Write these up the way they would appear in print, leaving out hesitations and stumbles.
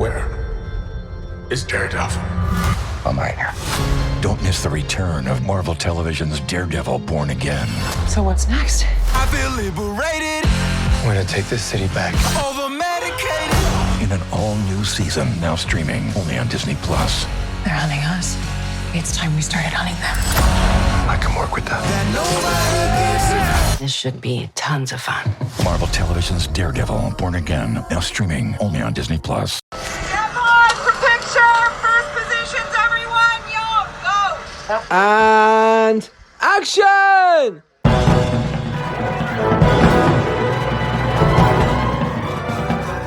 Where is Daredevil? A minor. Don't miss the return of Marvel Television's Daredevil Born Again. So what's next? I feel liberated. We're gonna take this city back. Over medicated. In an all-new season, now streaming only on Disney+. They're hunting us. It's time we started hunting them. I can work with that. This should be tons of fun. Marvel Television's Daredevil Born Again, now streaming only on Disney+. Stand by for picture. First positions, everyone. Yo, go. And action!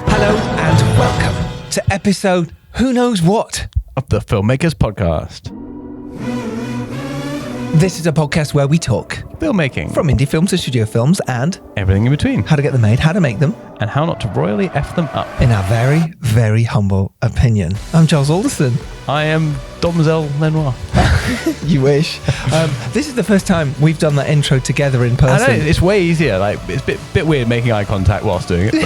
Hello and welcome to episode Who Knows What of the Filmmakers Podcast. This is a podcast where we talk Filmmaking. from indie films to studio films and everything in between. how to get them made, how to make them, And how not to royally F them up. in our very, very humble opinion. I'm Giles Alderson. I am Denzel Lenoir. You wish. This is the first time we've done that intro together in I person. know, it's way easier. Like, it's a bit weird making eye contact whilst doing it,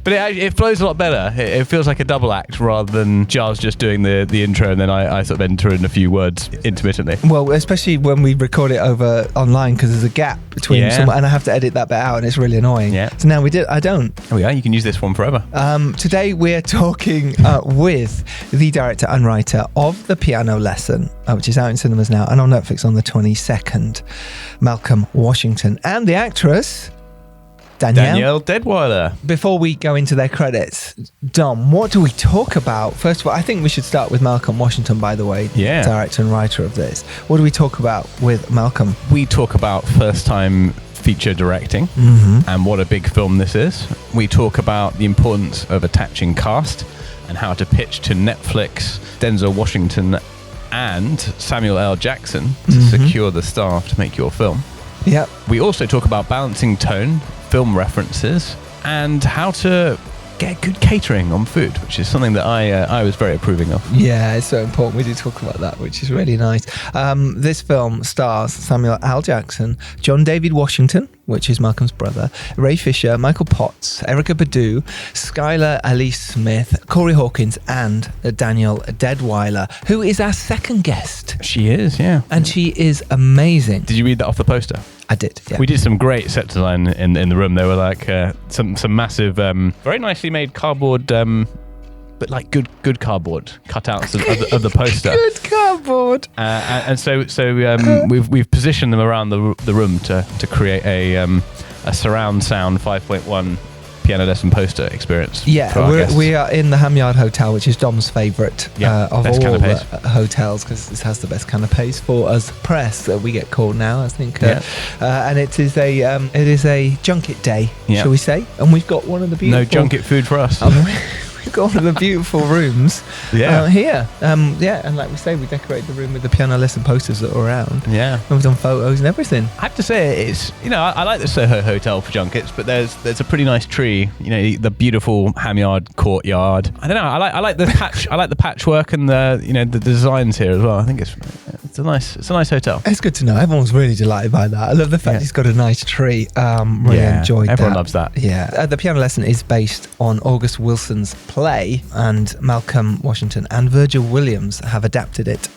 but it flows a lot better. It feels like a double act rather than Giles just doing the intro and then I sort of enter in a few words intermittently. Well, especially when we record it over online because there's a gap between and I have to edit that bit out and it's really annoying. Yeah. So now I don't. Oh yeah, you can use this one forever. Today we're talking with the director and writer of The Piano Lesson, which is out in cinemas now and on Netflix on the 22nd, Malcolm Washington, and the actress Danielle Deadweiler. Before we go into their credits, Dom, what do we talk about? First of all, I think we should start with Malcolm Washington, by the way, director and writer of this. What do we talk about with Malcolm? We talk about first-time feature directing and what a big film this is. We talk about the importance of attaching cast and how to pitch to Netflix, Denzel Washington and Samuel L. Jackson to secure the staff to make your film. Yep. We also talk about balancing tone, film references, and how to get good catering on food, which is something that I was very approving of. Yeah, it's so important. We do talk about that, which is really nice. This film stars Samuel L. Jackson, John David Washington, which is Malcolm's brother, Ray Fisher, Michael Potts, Erykah Badu, Skylar Elise Smith, Corey Hawkins, and Danielle Deadweiler, who is our second guest. She is, yeah. And she is amazing. Did you read that off the poster? I did, yeah. We did some great set design in the room. There were like some massive, very nicely made cardboard, but like good cardboard cutouts of the poster. Good cardboard. And so we've positioned them around the room to create a surround sound 5.1 piano lesson poster experience. Yeah, we are in the Hammett Hotel, which is Dom's favourite of all canapes. Hotels, because this has the best canapes for us press that we get called now, I think. And it is a junket day, shall we say? And we've got one of the beautiful... No junket food for us. We've got one of the beautiful rooms here. And like we say, we decorated the room with the piano lesson posters that were around. Yeah. And we've done photos and everything. I have to say, it's, I like the Soho Hotel for junkets, but there's a pretty nice tree, the beautiful Hammett courtyard. I don't know, I like the patch, I like the patchwork and the designs here as well. I think it's a nice hotel. It's good to know. Everyone's really delighted by that. I love the fact it's got a nice tree. Really enjoyed that. Everyone loves that. Yeah. The Piano Lesson is based on August Wilson's play, and Malcolm Washington and Virgil Williams have adapted it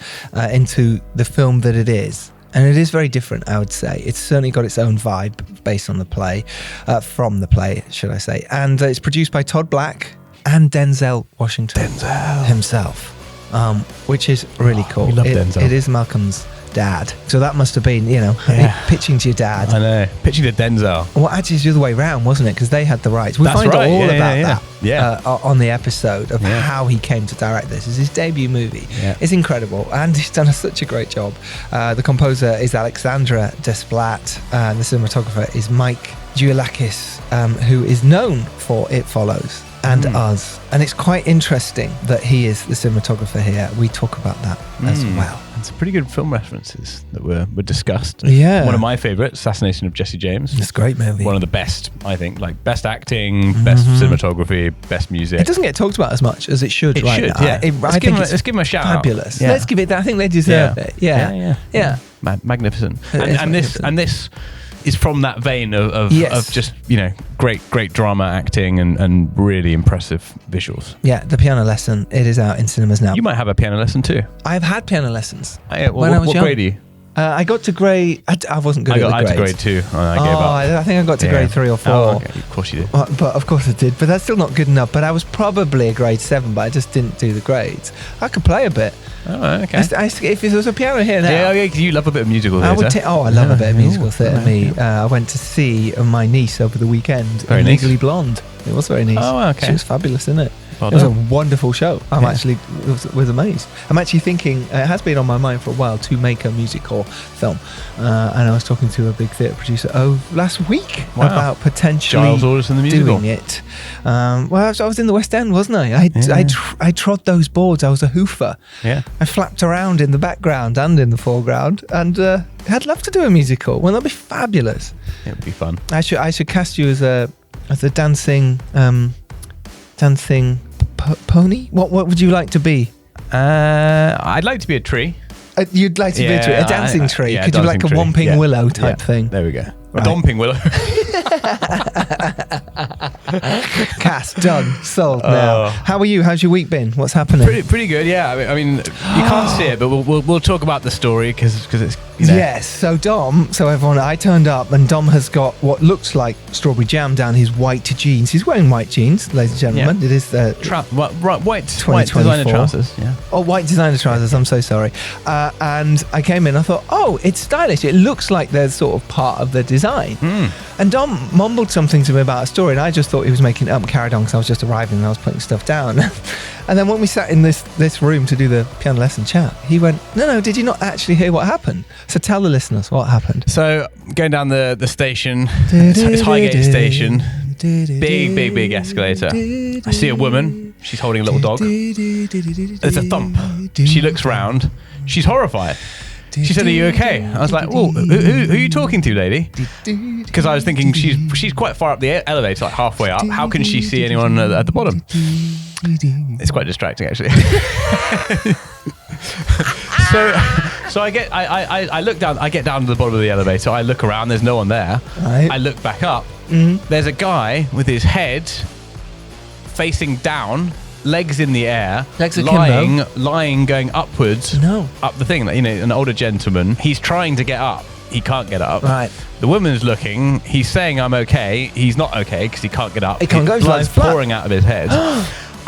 into the film that it is. And it is very different, I would say. It's certainly got its own vibe based on the play, from the play, should I say. And it's produced by Todd Black and Denzel Washington himself, which is really cool. We love Denzel. It is Malcolm's dad. So that must have been, pitching to your dad. I know. Pitching to Denzel. Well, actually, it's the other way around, wasn't it? Because they had the rights. We That's find right. out all Yeah, about yeah, that on the episode of how he came to direct this. It's his debut movie. Yeah. It's incredible. And he's done such a great job. The composer is Alexandra Desplat. And the cinematographer is Mike Giulakis, who is known for It Follows and Us. And it's quite interesting that he is the cinematographer here. We talk about that as well. And some pretty good film references that were discussed. Yeah. One of my favourites, Assassination of Jesse James. It's a great movie. One of the best, I think. Like, best acting, best cinematography, best music. It doesn't get talked about as much as it should right now. Yeah. Let's give him a shout fabulous. out. Yeah. Let's give it that. I think they deserve it. Yeah. Magnificent. And this is from that vein of Yes. just, great drama acting and really impressive visuals. Yeah, The Piano Lesson. It is out in cinemas now. You might have a piano lesson too. I've had piano lessons What when I was young. grade are you? I got to grade. I wasn't good I at the got to grades. grade 2 and I gave up. I think I got to Yeah. grade 3 or 4. Oh, okay. Of course you did. But of course I did. But that's still not good enough. But I was probably a grade 7, but I just didn't do the grades. I could play a bit. Oh, okay. If there was a piano here now, Yeah, because you love a bit of musical I theatre. would. I love a bit of musical theatre. Me, I went to see my niece over the weekend. Very in nice. Legally Blonde. It was very nice. Oh, okay. She was fabulous, isn't it? Well It was a done. wonderful show. I Yeah. actually was amazed. I'm actually thinking, it has been on my mind for a while to make a musical film. And I was talking to a big theatre producer last week Wow. about potentially Giles Dom the musical. doing it. I was in the West End, wasn't I? I trod those boards. I was a hoofer. Yeah. I flapped around in the background and in the foreground. And I'd love to do a musical. Well, that'd be fabulous. It would be fun. I should cast you as a dancing pony. What would you like to be? I'd like to be a tree. You'd like to be a dancing tree. Yeah, Could you be like a dancing tree. Whomping Yeah. Willow type Yeah. thing? There we go. Right. A Domping Willow. Cast done, sold now. Oh. How are you? How's your week been? What's happening? pretty good, yeah. I mean, you can't see it, but we'll talk about the story because it's Yes. So everyone, I turned up and Dom has got what looks like strawberry jam down his white jeans. He's wearing white jeans, ladies and gentlemen. Yeah. It is white 2024. designer trousers. Yeah. Oh, white designer trousers. I'm so sorry. And I came in. I thought, oh, it's stylish. It looks like there's sort of part of the design. And Dom mumbled something to me about a story, and I just thought he was making it up. Carried on because I was just arriving and I was putting stuff down. And then when we sat in this room to do the piano lesson chat, he went, "No, did you not actually hear what happened? So tell the listeners what happened." So going down the station, it's Highgate Station. Big escalator. I see a woman. She's holding a little dog. There's a thump. She looks round. She's horrified. She said, "Are you okay?" I was like, "Well, who are you talking to, lady?" Because I was thinking she's quite far up the elevator, like halfway up. How can she see anyone at the bottom? It's quite distracting, actually. So I look down. I get down to the bottom of the elevator. I look around. There's no one there. Right. I look back up. There's a guy with his head facing down, legs in the air, Legs akimbo. lying, going upwards. No. Up the thing. An older gentleman. He's trying to get up. He can't get up. Right. The woman's looking. He's saying, "I'm okay." He's not okay because he can't get up. He can't go, he's Blood's lying flat. pouring out of his head.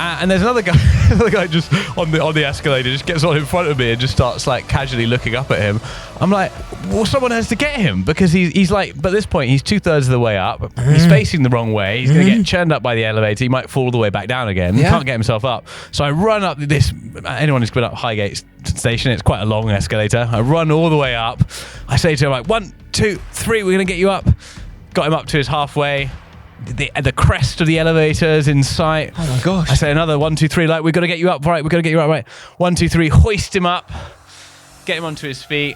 And there's another guy just on the escalator, just gets on in front of me and just starts like casually looking up at him. I'm like, well, someone has to get him because he's like, but at this point he's 2/3 of the way up. He's facing the wrong way. He's going to get churned up by the elevator. He might fall all the way back down again. He Yeah. can't get himself up. So I run up this. Anyone who's been up Highgate Station, it's quite a long escalator. I run all the way up. I say to him like, 1, 2, 3, we're going to get you up. Got him up to his halfway. The crest of the elevator is in sight. Oh my gosh. I say another 1, 2, 3, like, we've got to get you up, right? We've got to get you up, right? 1, 2, 3, hoist him up, get him onto his feet.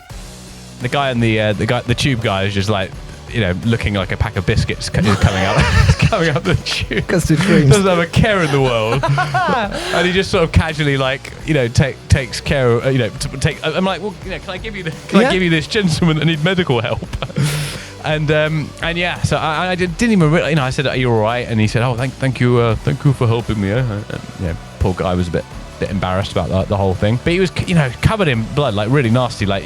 The guy on the tube guy is just like, looking like a pack of biscuits coming up the tube. Custard creams. Doesn't have a care in the world. And he just sort of casually takes care of, I'm like, well, can I give you this gentleman that need medical help? And yeah, so I didn't even really, I said, "Are you all right?" And he said, "Oh, thank you for helping me." Poor guy was a bit embarrassed about the whole thing, but he was, covered in blood, like really nasty, like,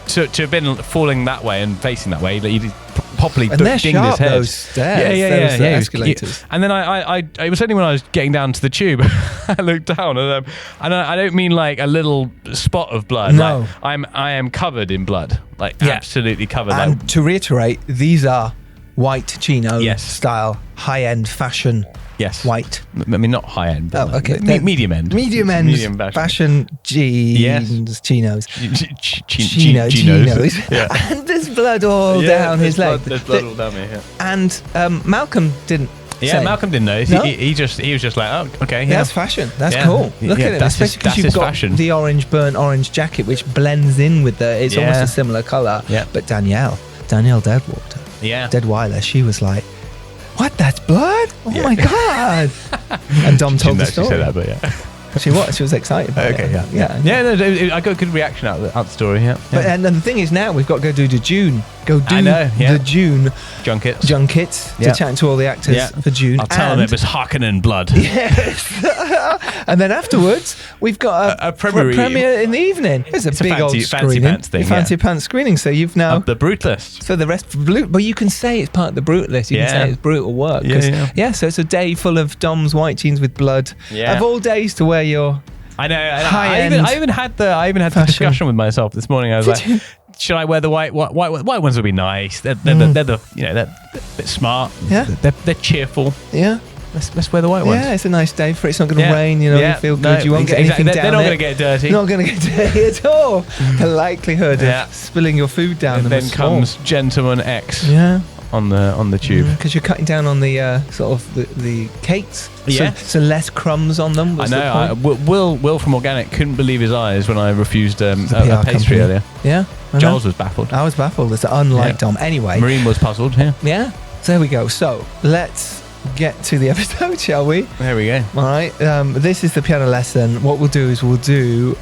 to have been falling that way and facing that way, he properly And they're dinged sharp, his head. those stairs, those escalators. And then it was only when I was getting down to the tube, I looked down and I don't mean like a little spot of blood. No. Like, I am covered in blood, like absolutely covered. And Like, to reiterate, these are white chino Yes. style, high-end fashion. yes, White. I mean, not high end. But Oh, okay. medium end. Medium end. Medium fashion jeans, Yes. chinos. Chinos. Chinos. Yeah. And there's blood all down his leg. There's blood all down me. Yeah. And Malcolm didn't. Yeah, say. Malcolm didn't know. No? He was just like, oh, okay, yeah. That's fashion. That's Yeah. cool. Look Yeah, at it. that's Especially because his you've got fashion. the burnt orange jacket, which blends in with it's almost Yeah. a similar colour. Yeah. But Danielle Deadwater, Yeah. Deadweiler, she was like, "What? That's blood? Oh Yeah. my god!" And Dom told the She story. said that, but yeah. She was. She was excited. About Okay, it. yeah. No, I got a good reaction out of the story, yeah. But and the thing is, now we've got to go do the June go do I know, yeah. the June Junkets. to chat to all the actors for June. I'll tell them it was Harkonnen blood. Yes. And then afterwards, we've got a premiere in the evening. It's a big fancy, old fancy screening. pants thing. Fancy pants screening. So you've now the Brutalist. for the rest of but you can say it's part of the Brutalist. You can say it's brutal work. So it's a day full of Dom's white jeans with blood. Of all days to wear your I know. I even had the discussion with myself this morning. I was like, should I wear the white ones? Would be nice. They're the they're a bit smart. Yeah. They're cheerful. Yeah. Let's wear the white ones. Yeah, it's a nice day for it. It's not going to rain. You feel good. You won't get anything down. They're not going to get dirty. Not going to get dirty at all. The likelihood of spilling your food down and them then comes Gentleman X. Yeah. On the tube because you're cutting down on the sort of the cakes, so less crumbs on them. I know. Will from Organic couldn't believe his eyes when I refused a pastry earlier. Yeah, Giles was baffled. I was baffled. It's unlike Dom. Anyway, Marine was puzzled. Yeah. So there we go. So let's get to the episode, shall we? There we go. All right. This is the piano lesson. What we'll do is we'll do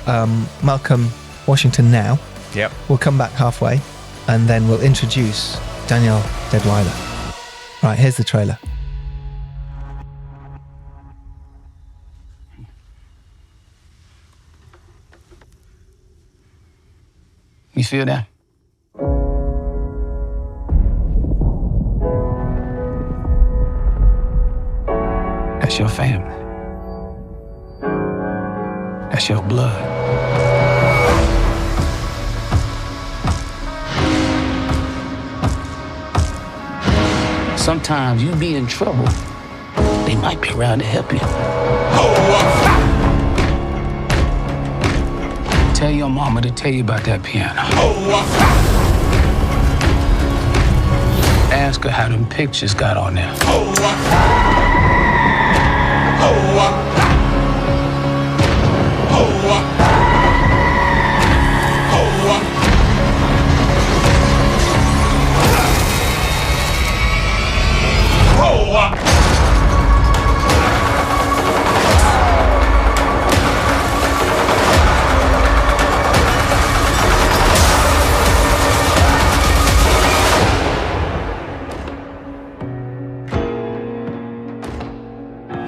Malcolm Washington now. Yep. We'll come back halfway, and then we'll introduce Danielle Deadweiler. Right, here's the trailer. You feel that? That's your family. That's your blood. Sometimes you be in trouble. They might be around to help you. Tell your mama to tell you about that piano. Ask her how them pictures got on there.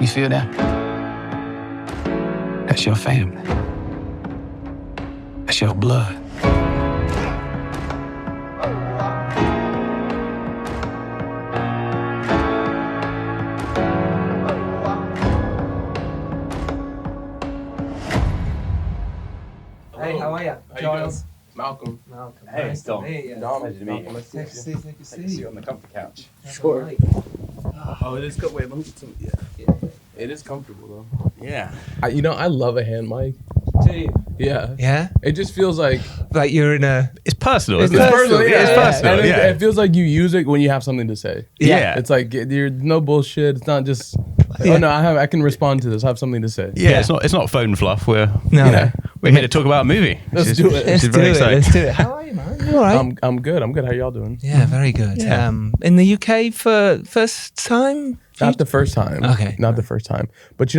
You feel that? That's your family. That's your blood. Hey, how are you? Giles. Malcolm. Hey, nice Dom. Dom, nice to meet you. Nice to see you on the comfy couch. Sure. Oh, it is good. Wait, let me get some. Yeah. It is comfortable though. Yeah. I love a hand mic. Do you? Yeah. Yeah? It just feels like you're in a... It's personal. It's isn't it? personal, yeah. it's personal. And Yeah. it feels like you use it when you have something to say. Yeah. It's like you're no bullshit. It's not just. Oh no, I can respond to this. I have something to say. Yeah, it's not phone fluff. We're here to talk about a movie. Let's do it. Let's do it. How are you, man? You all right? I'm good. I'm good. How y'all doing? Yeah, very good. Yeah. In the UK for first time? Not the first time. Okay. Not the first time. But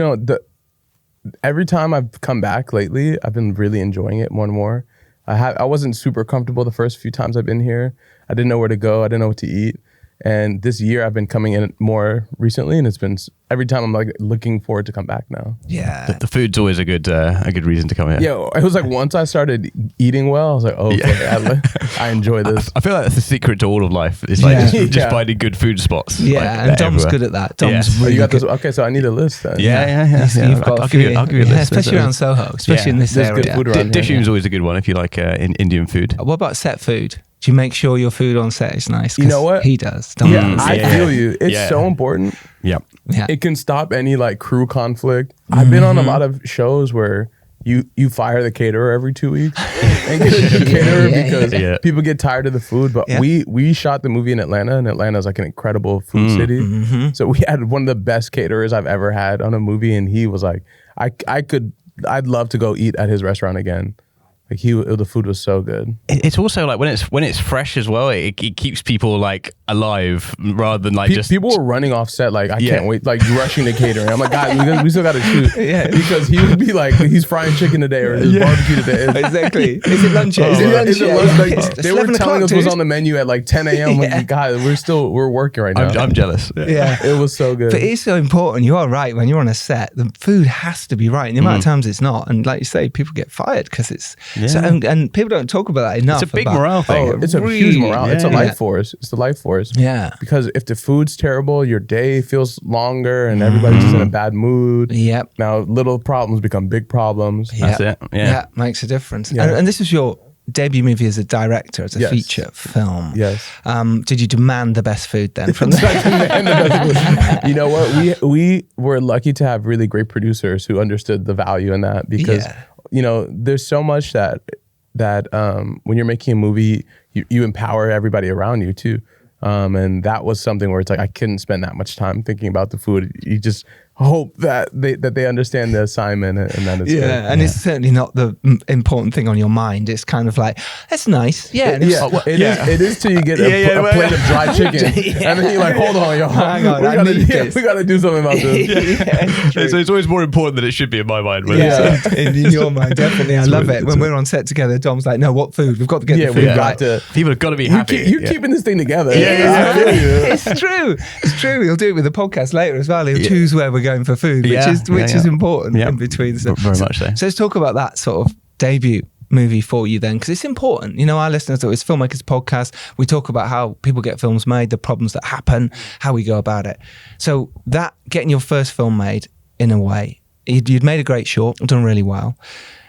every time I've come back lately, I've been really enjoying it more and more. I wasn't super comfortable the first few times I've been here. I didn't know where to go. I didn't know what to eat. And this year I've been coming in more recently, and it's been every time I'm like looking forward to come back now. Yeah. The food's always a good reason to come here. Yeah, it was like once I started eating well, I was like, oh, okay, I enjoy this. I feel like that's the secret to all of life. It's like just finding good food spots. Yeah, like, and Dom's everywhere. good at that. Dom's Oh, really you got good. this? Okay, so I need a list then. Yeah. You've got I'll give you a list. especially around Soho, especially in this There's area. good food around here. Dishoom's always a good one if you like Indian food. What about set food? Do you make sure your food on set is nice? You know what? He does. Dom Yeah, does. I feel you. It's so important. Yeah. Yeah. It can stop any like crew conflict. I've been on a lot of shows where you fire the caterer every 2 weeks and get a new caterer because people get tired of the food. But we shot the movie in Atlanta, and Atlanta is like an incredible food city. So we had one of the best caterers I've ever had on a movie, and he was like, I'd love to go eat at his restaurant again. Like the food was so good. It's also like when it's fresh as well, it keeps people like alive rather than like just people were running off set like I can't wait, like rushing to catering. I'm like, guys, we still got to shoot. Because he would be like, he's frying chicken today or there's barbecue today. Exactly. Is it lunch yet? Is it lunch yet? Like, they were telling us what's on the menu at like 10 a.m. Like, God, we're working right now. I'm jealous. Yeah, it was so good. But it's so important. You are right. When you're on a set, the food has to be right. And the amount of times it's not, and like you say, people get fired because it's. So, and people don't talk about that enough. It's a big morale thing. Oh, it's a huge morale. It's a life force. It's the life force. Yeah. Because if the food's terrible, your day feels longer and everybody's just in a bad mood. Yep. Now little problems become big problems. That's it. Yeah. Makes a difference. Yeah. And this is your debut movie as a director, as a feature film. Yes. Did you demand the best food then? From You know what? We were lucky to have really great producers who understood the value in that because you know, there's so much that when you're making a movie, you empower everybody around you too. And that was something where it's like I couldn't spend that much time thinking about the food. You just hope that they understand the assignment and that it's good. And it's certainly not the important thing on your mind. It's kind of like, that's nice. It is till you get a plate of dry chicken. And then you're like, hold on, y'all. Hang on, we got to do something about this. So it's always more important than it should be in my mind. In your mind, definitely. I love it. When we're on set together, Dom's like, no, what food? We've got to get the food right. People have got to be happy. You're keeping this thing together. It's true. It's true. He'll do it with the podcast later as well. He'll choose where we're going for food, which is important in between. Very much so. So let's talk about that sort of debut movie for you then, because it's important. You know, our listeners, it's Filmmakers Podcast. We talk about how people get films made, the problems that happen, how we go about it. So that getting your first film made, in a way, you'd made a great short, done really well.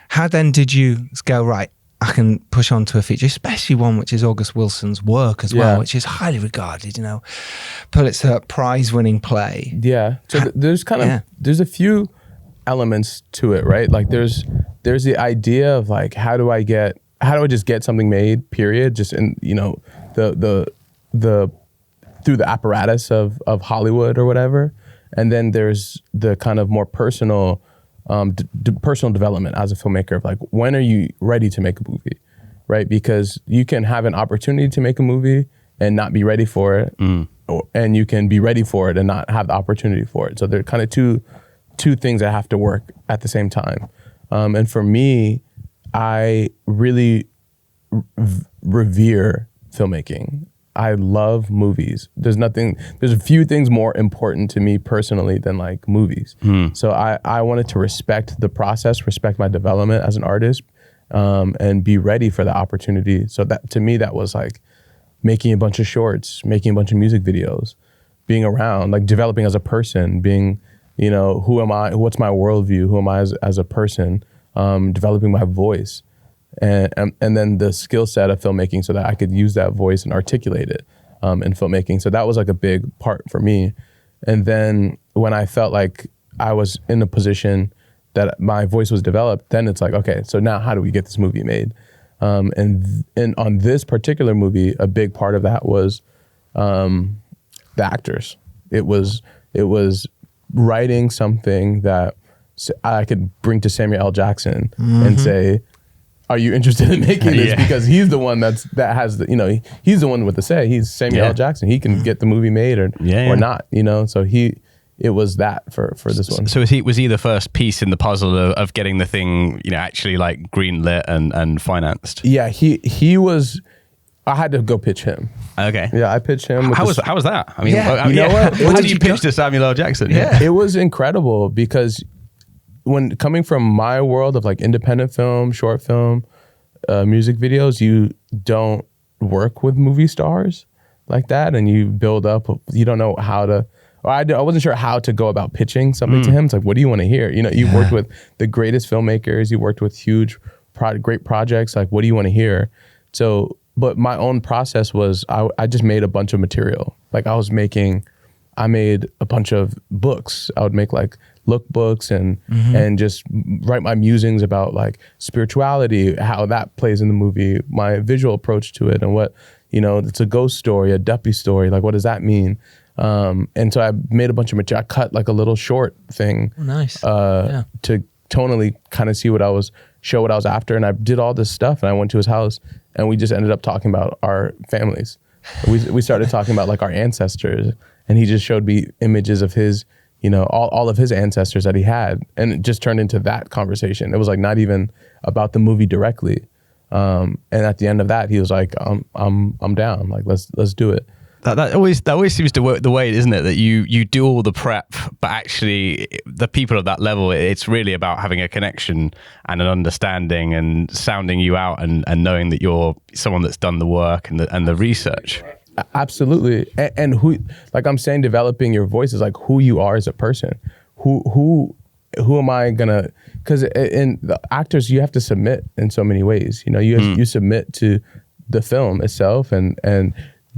How then did you go, right, I can push on to a feature, especially one which is August Wilson's work as well, which is highly regarded, you know, Pulitzer Prize-winning play. Yeah. So there's there's a few elements to it, right? Like there's the idea of like, how do I just get something made, period, just in, you know, the through the apparatus of Hollywood or whatever. And then there's the kind of more personal personal development as a filmmaker of like, when are you ready to make a movie, right? Because you can have an opportunity to make a movie and not be ready for it, and you can be ready for it and not have the opportunity for it. So they're kind of two things that have to work at the same time. And for me, I really revere filmmaking. I love movies. There's a few things more important to me personally than like movies. So I wanted to respect the process, respect my development as an artist, and be ready for the opportunity. So that, to me, that was like making a bunch of shorts, making a bunch of music videos, being around, like developing as a person, being, you know, who am I? What's my worldview? Who am I as a person? Developing my voice. And then the skill set of filmmaking so that I could use that voice and articulate it in filmmaking. So that was like a big part for me. And then when I felt like I was in a position that my voice was developed, then it's like, okay, so now how do we get this movie made? And on this particular movie, a big part of that was the actors. It was writing something that I could bring to Samuel L. Jackson and say, are you interested in making this? Because he's the one that has the, you know, he's the one with the say. He's Samuel L. Jackson. He can get the movie made or not, you know. So it was that for this one. So was he the first piece in the puzzle of getting the thing, you know, actually like greenlit and financed? Yeah, he was. I had to go pitch him. Okay. Yeah, I pitched him. How was that? I mean, you know what? How did you pitch to Samuel L. Jackson? It was incredible because when coming from my world of like independent film, short film, music videos, you don't work with movie stars like that, and you build up. You don't know how to. Or I wasn't sure how to go about pitching something to him. It's like, what do you want to hear? You know, you've worked with the greatest filmmakers. You worked with huge, great projects. Like, what do you want to hear? So, but my own process was I just made a bunch of material. Like I made a bunch of books. I would make like lookbooks and just write my musings about like spirituality, how that plays in the movie, my visual approach to it, and what, you know, it's a ghost story, a duppy story, like what does that mean? And so I made a bunch of material. I cut like a little short thing to tonally kind of see what I was show what I was after. And I did all this stuff, and I went to his house, and we just ended up talking about our families. We started talking about like our ancestors, and he just showed me images of his, you know, all of his ancestors that he had, and it just turned into that conversation. It was like not even about the movie directly. And at the end of that, he was like, I'm down. Like, let's do it. That always seems to work the way, isn't it? That you do all the prep, but actually the people at that level, it's really about having a connection and an understanding and sounding you out and knowing that you're someone that's done the work and the research. Absolutely. And who, like I'm saying, developing your voice is like who you are as a person. Who am I gonna? Because in the actors, you have to submit in so many ways. You know, you submit to the film itself and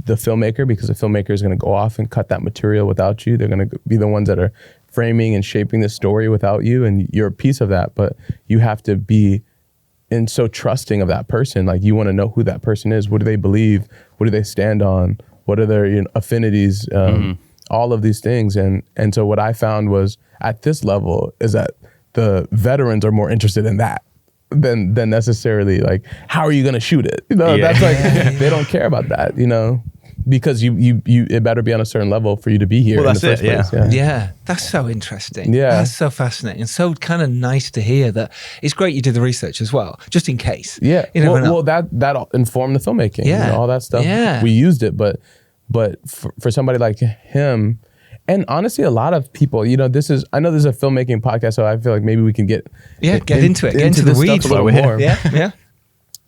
the filmmaker, because the filmmaker is going to go off and cut that material without you. They're going to be the ones that are framing and shaping the story without you, and you're a piece of that. But you have to be so trusting of that person. Like, you want to know who that person is. What do they believe? What do they stand on? What are their affinities? All of these things. And so what I found was at this level is that the veterans are more interested in that than necessarily like, how are you going to shoot it? You know, that's like, they don't care about that, you know, because you it better be on a certain level for you to be here. Well, in that's the first place. Yeah, that's so interesting. Yeah. That's so fascinating. So kind of nice to hear that. It's great you did the research as well, just in case. Yeah. You never know. Well, that informed the filmmaking. Yeah. You know, all that stuff. Yeah. We used it, but for somebody like him, and honestly, a lot of people, you know, I know this is a filmmaking podcast, so I feel like maybe we can get into it. Get into the this weeds stuff a little more. Yeah.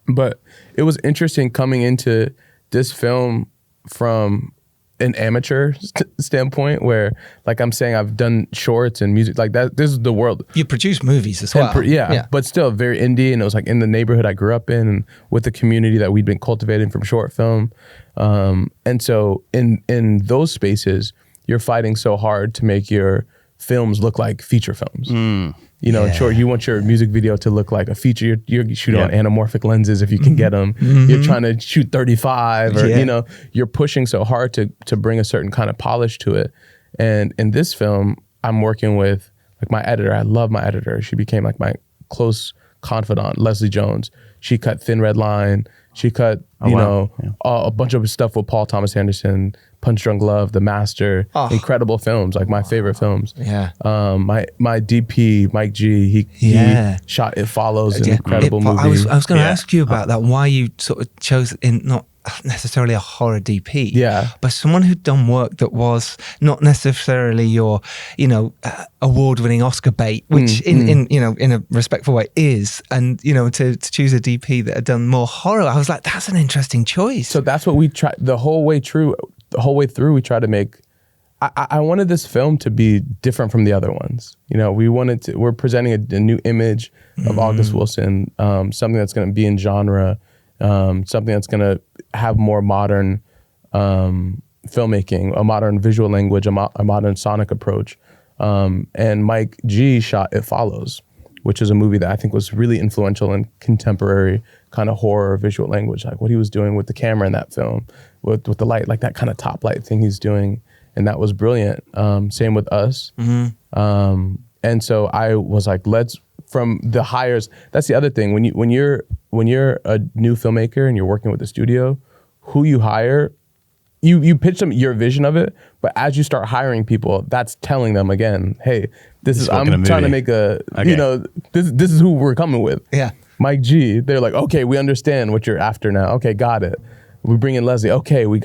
But it was interesting coming into this film from an amateur standpoint, where, like I'm saying, I've done shorts and music like that. This is the world. You produce movies as well. But still very indie, and it was like in the neighborhood I grew up in, and with the community that we'd been cultivating from short film. And so in those spaces, you're fighting so hard to make your films look like feature films. You know, in short, you want your music video to look like a feature. You're shooting on anamorphic lenses if you can get them. You're trying to shoot 35, or you know, you're pushing so hard to bring a certain kind of polish to it. And in this film, I'm working with like my editor. I love my editor. She became like my close confidant, Leslie Jones. She cut Thin Red Line. She cut, a bunch of stuff with Paul Thomas Anderson, Punch Drunk Love, The Master, incredible films, like my favorite films. Yeah. My DP, Mike G, he shot It Follows, an incredible movie. I was going to ask you about that, why you sort of chose not necessarily a horror DP, but someone who'd done work that was not necessarily your, award-winning Oscar bait, which in a respectful way is, and to choose a DP that had done more horror, I was like, that's an interesting choice. So that's what we tried the whole way through. We tried to make. I wanted this film to be different from the other ones. We're presenting a new image of August Wilson, something that's going to be in genre. Something that's going to have more modern filmmaking, a modern visual language, a modern sonic approach. And Mike G shot It Follows, which is a movie that I think was really influential in contemporary kind of horror visual language, like what he was doing with the camera in that film, with the light, like that kind of top light thing he's doing. And that was brilliant. Same with Us. And so I was like, from the hires, that's the other thing. When you're a new filmmaker and you're working with a studio, who you hire, you pitch them your vision of it, but as you start hiring people, that's telling them again, hey, I'm trying to make this is who we're coming with. Yeah. Mike G, they're like, okay, we understand what you're after now. Okay, got it. We bring in Leslie. Okay, we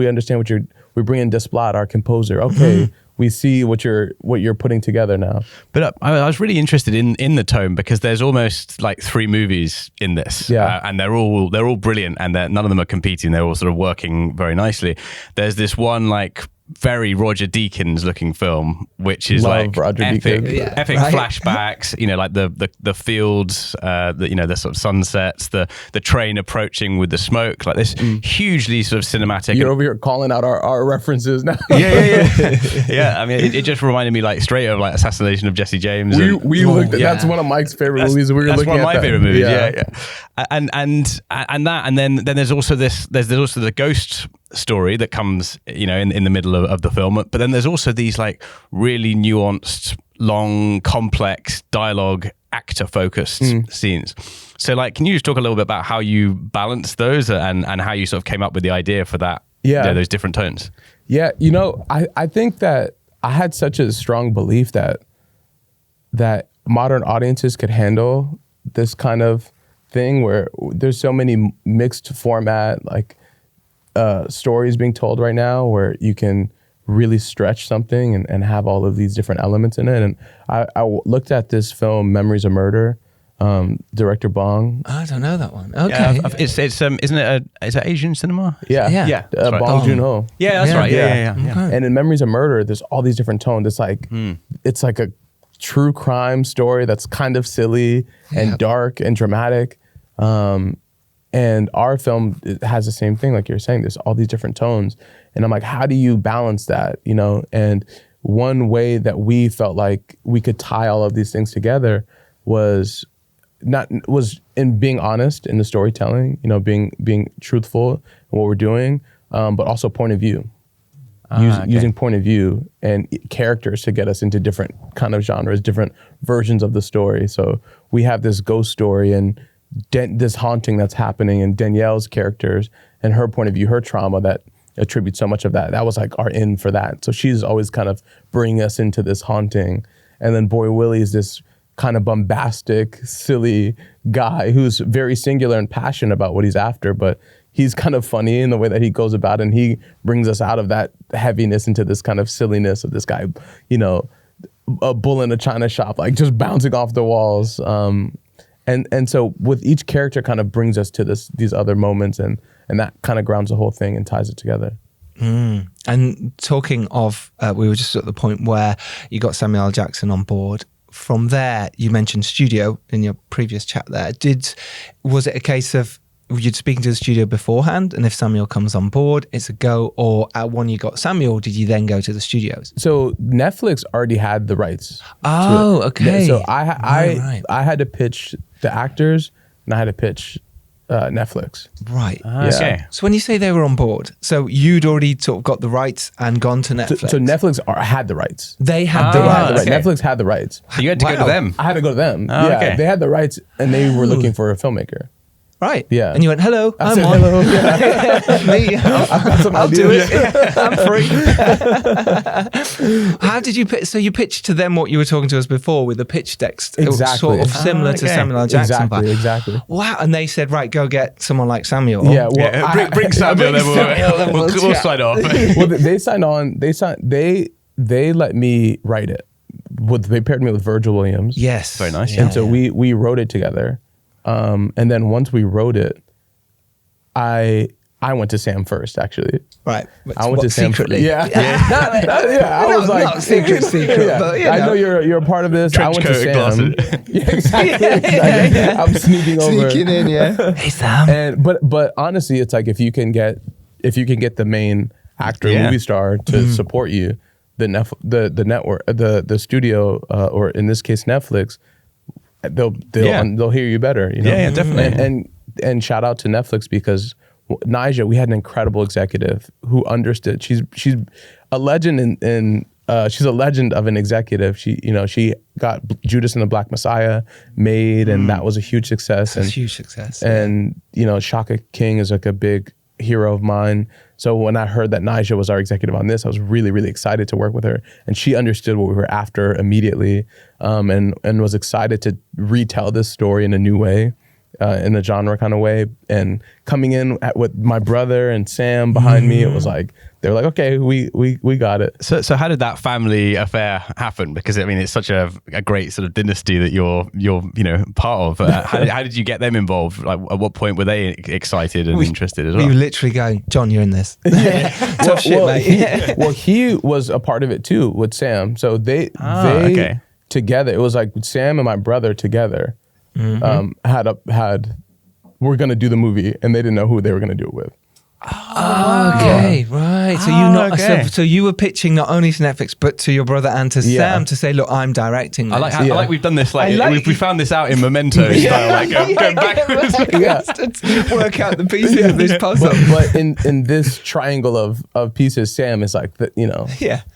understand we bring in Desplat, our composer. Okay. We see what you're putting together now. But I was really interested in the tone, because there's almost like 3 movies in this, and they're all brilliant, and none of them are competing. They're all sort of working very nicely. There's this one like very Roger Deakins looking film, which is epic flashbacks. Like the fields, the sort of sunsets, the train approaching with the smoke, like this hugely sort of cinematic. You're over here calling out our references now. Yeah. I mean, it just reminded me like straight of like Assassination of Jesse James. We looked at that's one of Mike's favorite movies. That's one of my favorite movies. Yeah. And then there's also there's also the ghost story that comes in the middle of the film, but then there's also these like really nuanced long, complex dialogue, actor-focused scenes. So, like, can you just talk a little bit about how you balance those and how you sort of came up with the idea for that? Yeah, those different tones. Yeah, I think that I had such a strong belief that modern audiences could handle this kind of thing where there's so many mixed format like stories being told right now where you can really stretch something and have all of these different elements in it. And I looked at this film, Memories of Murder, director Bong. I don't know that one. Okay. Yeah, it's isn't it is it Asian cinema? Yeah. That's right. Bong Joon-ho. Yeah, that's right. Yeah. Okay. And in Memories of Murder, there's all these different tones. It's like it's like a true crime story that's kind of silly and dark and dramatic. And our film has the same thing, like you're saying. There's all these different tones, and I'm like, how do you balance that? And one way that we felt like we could tie all of these things together was in being honest in the storytelling. Being truthful in what we're doing, but also point of view. Using point of view and characters to get us into different kind of genres, different versions of the story. So we have this ghost story and this haunting that's happening, and Danielle's characters and her point of view, her trauma that attributes so much of that. That was like our in for that. So she's always kind of bringing us into this haunting. And then Boy Willie is this kind of bombastic, silly guy who's very singular and passionate about what he's after, but he's kind of funny in the way that he goes about it, and he brings us out of that heaviness into this kind of silliness of this guy, a bull in a china shop, like just bouncing off the walls. And so with each character kind of brings us to these other moments, and that kind of grounds the whole thing and ties it together. And talking of, we were just at the point where you got Samuel L. Jackson on board. From there, you mentioned studio in your previous chat there. Was it a case of you'd speaking to the studio beforehand, and if Samuel comes on board, it's a go, or when you got Samuel, did you then go to the studios? So Netflix already had the rights. Oh, okay. So I had to pitch the actors, and I had to pitch Netflix. Right. Okay. So when you say they were on board, so you'd already sort of got the rights and gone to Netflix. So Netflix had the rights. They had the rights. Okay. Netflix had the rights. So you had to go to them. I had to go to them. Okay. They had the rights, and they were looking for a filmmaker. Right. Yeah. And you went, hello, I I'm said, on. hello. Yeah. Me, I've got some I'll do ideas. it. I'm free. How did you pitch? So you pitched to them what you were talking to us before with the pitch text. Exactly. Sort of similar to Samuel L. Jackson. Exactly. Wow. And they said, right, go get someone like Samuel. Yeah. Well, bring Samuel, then we'll sign off. Well, they signed on. They let me write it. They paired me with Virgil Williams. Yes. Very nice. And so we wrote it together. And then once we wrote it, I went to Sam first, actually. Right. I went to Sam secretly. Yeah. I was like, not secret, but I know you're a part of this. Trench I went to coat and Sam. glasses. Yeah, exactly. I'm sneaking over. Sneaking in, yeah. Hey, Sam. And but honestly, it's like if you can get the main actor, movie star to support you, the network, the studio, or in this case Netflix, they'll hear you better. Yeah, definitely. And shout out to Netflix, because Nija, we had an incredible executive who understood. She's a legend she's a legend of an executive. She got Judas and the Black Messiah made, and that was a huge success. That's a huge success. And Shaka King is like a big hero of mine. So when I heard that Nija was our executive on this, I was really, really excited to work with her. And she understood what we were after immediately, and was excited to retell this story in a new way, in a genre kind of way. And coming in with my brother and Sam behind me, it was like, they were like, okay, we got it. So how did that family affair happen? Because I mean, it's such a great sort of dynasty that you're part of. How did you get them involved? Like, at what point were they excited and interested as well? We were literally going, John, you're in this. Tough shit, mate. Well, he was a part of it too with Sam. So they together, it was like Sam and my brother together we're gonna do the movie, and they didn't know who they were gonna do it with. Okay, right. So so you were pitching not only to Netflix but to your brother and to Sam to say, look, I'm directing this. I like we've done this. We found this out in Memento style, like going backwards. To work out the pieces of this puzzle. But in this triangle of pieces, Sam is like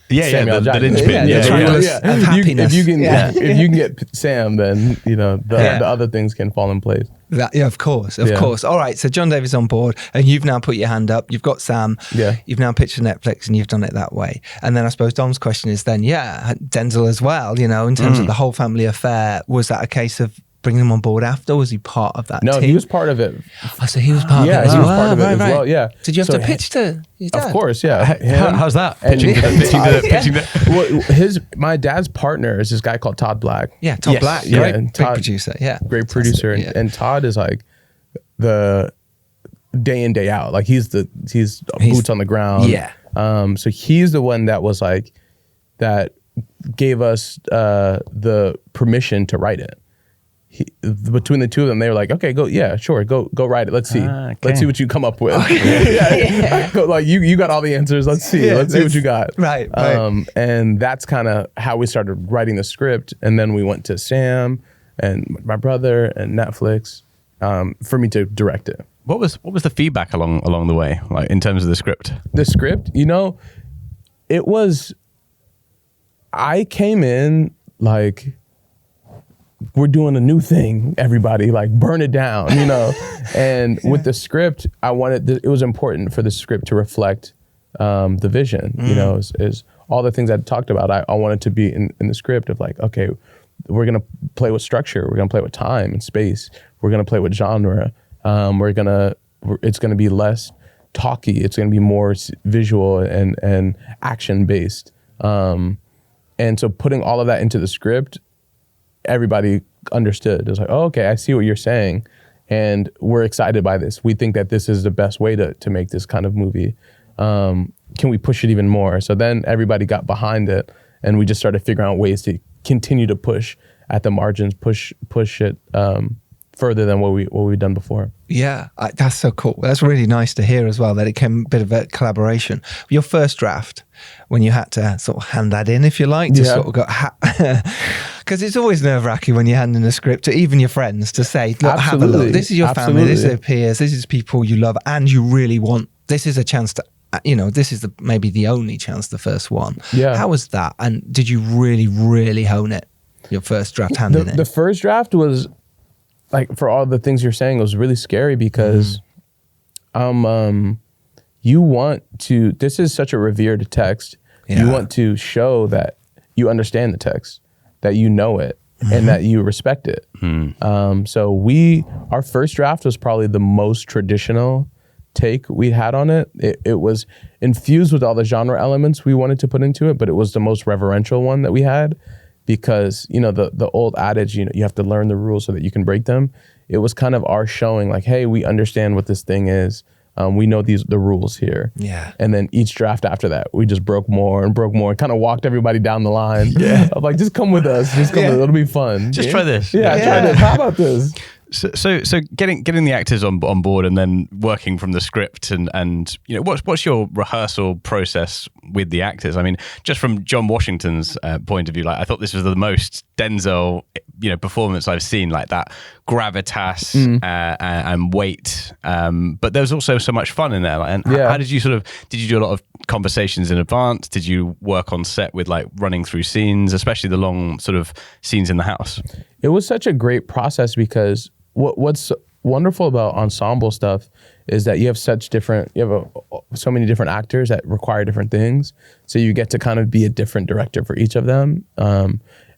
Samuel the Jackson. linchpin. Yeah, the wheels of happiness. If you can get Sam, then the other things can fall in place. Of course. All right, so John Davis on board, and you've now put your hand up. You've got Sam. Yeah. You've now pitched to Netflix, and you've done it that way. And then I suppose Dom's question is then, Denzel as well. In terms of the whole family affair, was that a case of bringing him on board after? Was he part of that team? No, he was part of it. Oh, so he was part of it. Yeah, he was part of it as well. Yeah. Did you have to pitch to his dad? Of course, yeah. How's that? Pitching Well, my dad's partner is this guy called Todd Black. Yeah, Todd Black. Yeah, Great, and big Todd, producer. Yeah. Great producer. And Todd is like the day in, day out. Like he's boots on the ground. Yeah. So he's the one that was like, that gave us the permission to write it. Between the two of them, they were like, "Okay, go write it. Let's see, let's see what you come up with." Like you got all the answers. Let's see, let's see what you got. Right. And that's kind of how we started writing the script, and then we went to Sam and my brother and Netflix for me to direct it. What was the feedback along the way, like in terms of the script? The script, it was. I came in like, we're doing a new thing, everybody, like burn it down, And with the script, it was important for the script to reflect the vision, is all the things I talked about. I wanted to be in the script of like, okay, we're going to play with structure. We're going to play with time and space. We're going to play with genre. It's going to be less talky. It's going to be more visual and action based. And so putting all of that into the script, everybody understood. It was like, oh, okay, I see what you're saying. And we're excited by this. We think that this is the best way to make this kind of movie. Can we push it even more? So then everybody got behind it, and we just started figuring out ways to continue to push at the margins, push it further than what we've done before. Yeah, that's so cool. That's really nice to hear as well, that it came a bit of a collaboration. Your first draft, when you had to sort of hand that in, if you like, to sort of go, because it's always nerve-wracking when you're handing a script to even your friends to say, look, have a look. This is your family, this is your peers, this is people you love, and you really want, this is a chance to, this is maybe the only chance, the first one. Yeah. How was that? And did you really, really hone it, your first draft handing it? The first draft was, like, for all the things you're saying, it was really scary because you want to, this is such a revered text. Yeah. You want to show that you understand the text, that you know it, and that you respect it. So our first draft was probably the most traditional take we had on it. It was infused with all the genre elements we wanted to put into it, but it was the most reverential one that we had. Because, the old adage, you have to learn the rules so that you can break them. It was kind of our showing like, hey, we understand what this thing is. We know the rules here. Yeah. And then each draft after that, we just broke more and kind of walked everybody down the line. Yeah. Of like, just come with us. Just come with us. It'll be fun. Just try this. Yeah, try this. How about this? So getting the actors on board and then working from the script and what's your rehearsal process with the actors? I mean, just from John Washington's point of view, like I thought this was the most Denzel performance I've seen, like that gravitas and weight. But there's also so much fun in there. Like, how did you did you do a lot of conversations in advance? Did you work on set with like running through scenes, especially the long sort of scenes in the house? It was such a great process because what's wonderful about ensemble stuff is that you have so many different actors that require different things. So you get to kind of be a different director for each of them.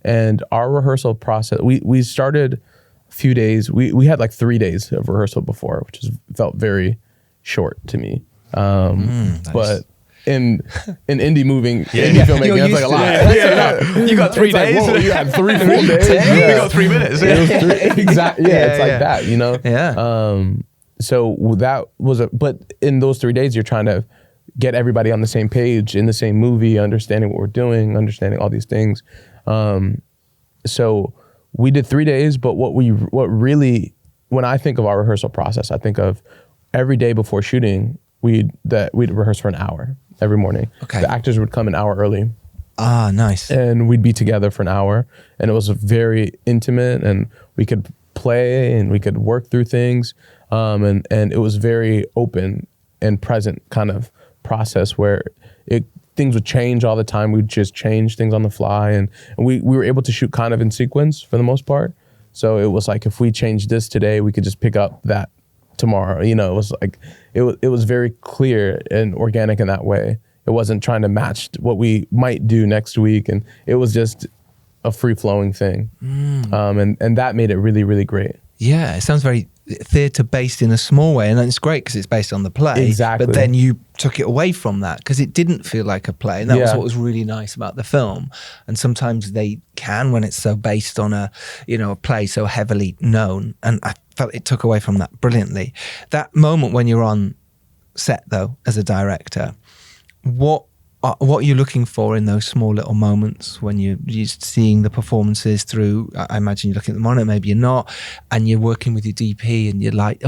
And our rehearsal process, we started a few days. We had like 3 days of rehearsal before, which felt very short to me. Nice. But in indie filmmaking, that's like a lot. You got 3 days. Like, whoa, you had 3 full days. We got 3 minutes. Exactly. Yeah, it's like that, Yeah. So that was but in those 3 days, you're trying to get everybody on the same page, in the same movie, understanding what we're doing, understanding all these things. So we did 3 days, but when I think of our rehearsal process, I think of every day before shooting, we'd rehearse for an hour every morning. Okay. The actors would come an hour early. Ah, nice. And we'd be together for an hour, and it was very intimate, and we could play and we could work through things. And it was very open and present kind of process where things would change all the time. We'd just change things on the fly, and we were able to shoot kind of in sequence for the most part. So it was like, if we changed this today, we could just pick up that tomorrow. You know, it was like, it was very clear and organic in that way. It wasn't trying to match what we might do next week, and it was just a free-flowing thing. And that made it really, really great. Yeah, it sounds very theatre-based in a small way, and it's great because it's based on the play. Exactly. But then you took it away from that because it didn't feel like a play, and that was what was really nice about the film. And sometimes they can, when it's so based on a play so heavily known, and I felt it took away from that brilliantly. That moment when you're on set, though, as a director, what are you looking for in those small little moments when you're seeing the performances through? I imagine you're looking at the monitor, maybe you're not, and you're working with your DP, and you're like,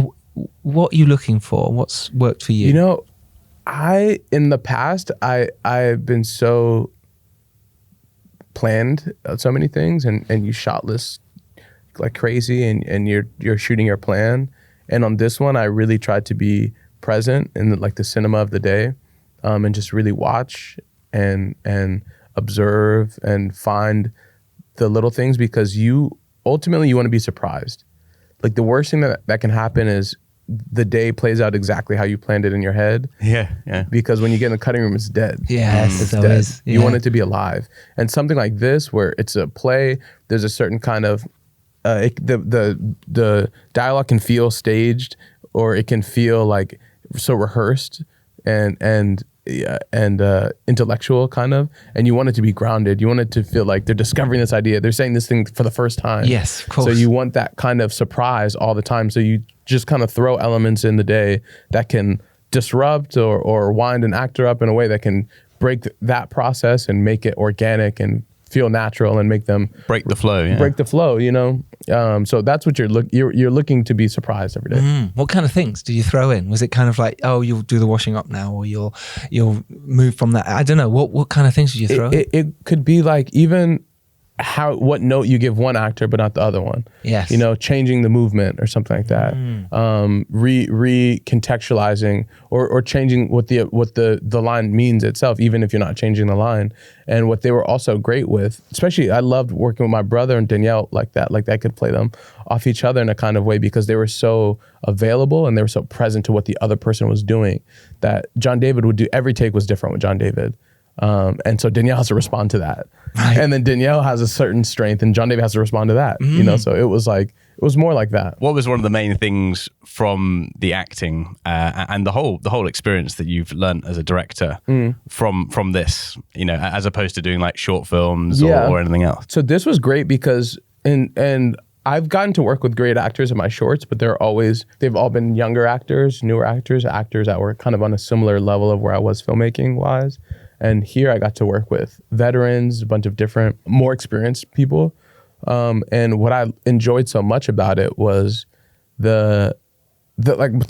what are you looking for? What's worked for you? You know, in the past, I've been so planned so many things, and you shot list like crazy, and you're shooting your plan. And on this one, I really tried to be present in the cinema of the day. And just really watch and observe and find the little things, because ultimately you want to be surprised. Like, the worst thing that can happen is the day plays out exactly how you planned it in your head. Yeah. Because when you get in the cutting room, it's dead. Yes, it's so dead. yeah. You want it to be alive. And something like this, where it's a play, there's a certain kind of the dialogue can feel staged, or it can feel like so rehearsed and intellectual kind of, and you want it to be grounded. You want it to feel like they're discovering this idea. They're saying this thing for the first time. Yes, of course. So you want that kind of surprise all the time. So you just kind of throw elements in the day that can disrupt or wind an actor up in a way that can break that process and make it organic and feel natural and make them break the flow. Yeah. Break the flow, So that's what you're looking to be surprised every day. What kind of things do you throw in? Was it kind of like, oh, you'll do the washing up now, or you'll move from that? I don't know. What kind of things did you throw in? It could be like even what note you give one actor but not the other one. Yes. Changing the movement or something like that. Recontextualizing or changing what the line means itself, even if you're not changing the line. And what they were also great with, especially I loved working with my brother and Danielle like that. Like, I could play them off each other in a kind of way, because they were so available and they were so present to what the other person was doing, that John David would do, every take was different with John David. And so Danielle has to respond to that. Right. And then Danielle has a certain strength and John David has to respond to that, so it was more like that. What was one of the main things from the acting and the whole experience that you've learned as a director from this, as opposed to doing like short films or anything else? So this was great because, and I've gotten to work with great actors in my shorts, but they've all been younger actors, newer actors that were kind of on a similar level of where I was filmmaking wise. And here I got to work with veterans, a bunch of different, more experienced people. And what I enjoyed so much about it was to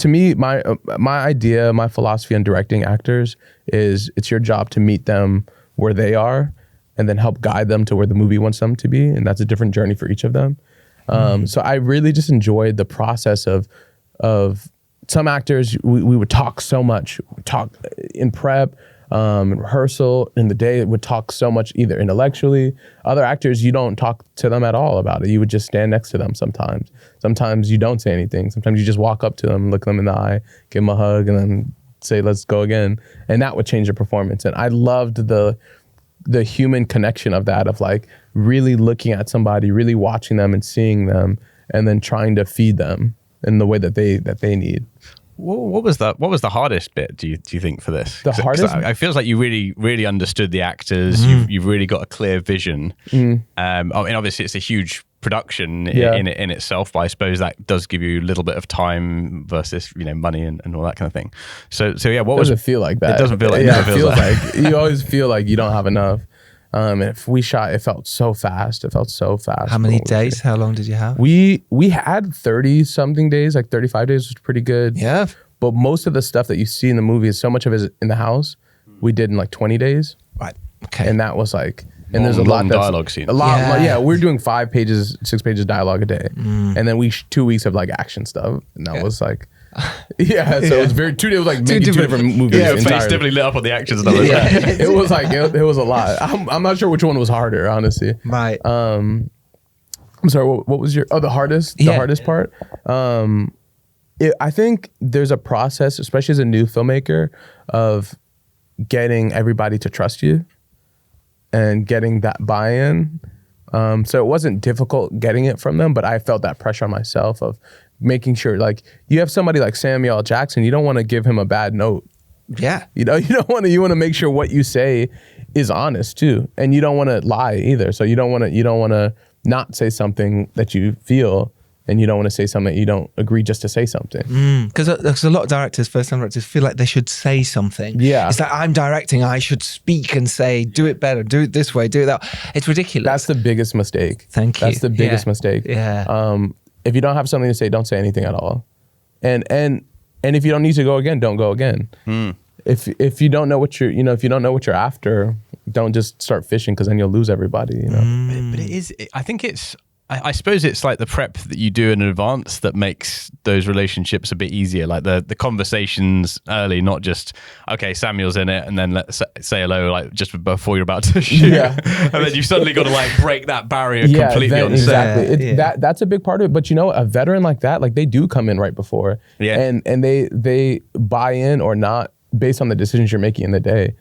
me, my idea, my philosophy on directing actors is it's your job to meet them where they are and then help guide them to where the movie wants them to be. And that's a different journey for each of them. So I really just enjoyed the process of some actors, we would talk so much, talk in prep, in rehearsal, in the day, it would talk so much either intellectually. Other actors, you don't talk to them at all about it. You would just stand next to them sometimes. Sometimes you don't say anything. Sometimes you just walk up to them, look them in the eye, give them a hug, and then say, let's go again. And that would change your performance. And I loved the human connection of that, of like really looking at somebody, really watching them and seeing them, and then trying to feed them in the way that they need. What was the hardest bit, do you think, for this? The hardest? I feel like you really understood the actors. You've really got a clear vision. And obviously it's a huge production in itself, but I suppose that does give you a little bit of time versus money and all that kind of thing. So yeah, what doesn't feel like that. It doesn't feel like it feels like you always feel like you don't have enough. And if we shot, it felt so fast. How many days? How long did you have? We had 30 something days, like 35 days was pretty good. Yeah. But most of the stuff that you see in the movie is so much of it is in the house. We did in like 20 days. Right. Okay. And that was like, and there's a lot of dialogue scenes. A lot, we're doing 5 pages, 6 pages dialogue a day. And then 2 weeks of like action stuff. And that was like, Yeah, so it was very 2 days, like maybe two different movies. Your face entirely. definitely lit up on the action stuff. It was like it was a lot. I'm not sure which one was harder, honestly. Right. I'm sorry. What was your the hardest? The hardest part. I think there's a process, especially as a new filmmaker, of getting everybody to trust you and getting that buy-in. So it wasn't difficult getting it from them, but I felt that pressure on myself of making sure, like, you have somebody like Samuel L. Jackson, you don't want to give him a bad note. Yeah. You want to make sure what you say is honest too. And you don't want to lie either. So you don't want to not say something that you feel, and you don't want to say something that you don't agree just to say something. Because a lot of directors, first-time directors, feel like they should say something. Yeah. It's like, I'm directing, I should speak and say, do it better, do it this way, do it that. It's ridiculous. That's the biggest mistake. Thank you. That's the biggest mistake. Yeah. If you don't have something to say, don't say anything at all. And if you don't need to go again, don't go again. If you don't know what you're after, don't just start fishing, because then you'll lose everybody. But it is. I think it's. I suppose it's like the prep that you do in advance that makes those relationships a bit easier. Like the conversations early, not just, okay, Samuel's in it, and then let's say hello, like just before you're about to shoot. Yeah. And then you've suddenly got to like break that barrier completely on set. Exactly. That's a big part of it. But a veteran like that, like they do come in right before. Yeah. And they buy in or not based on the decisions you're making in the day.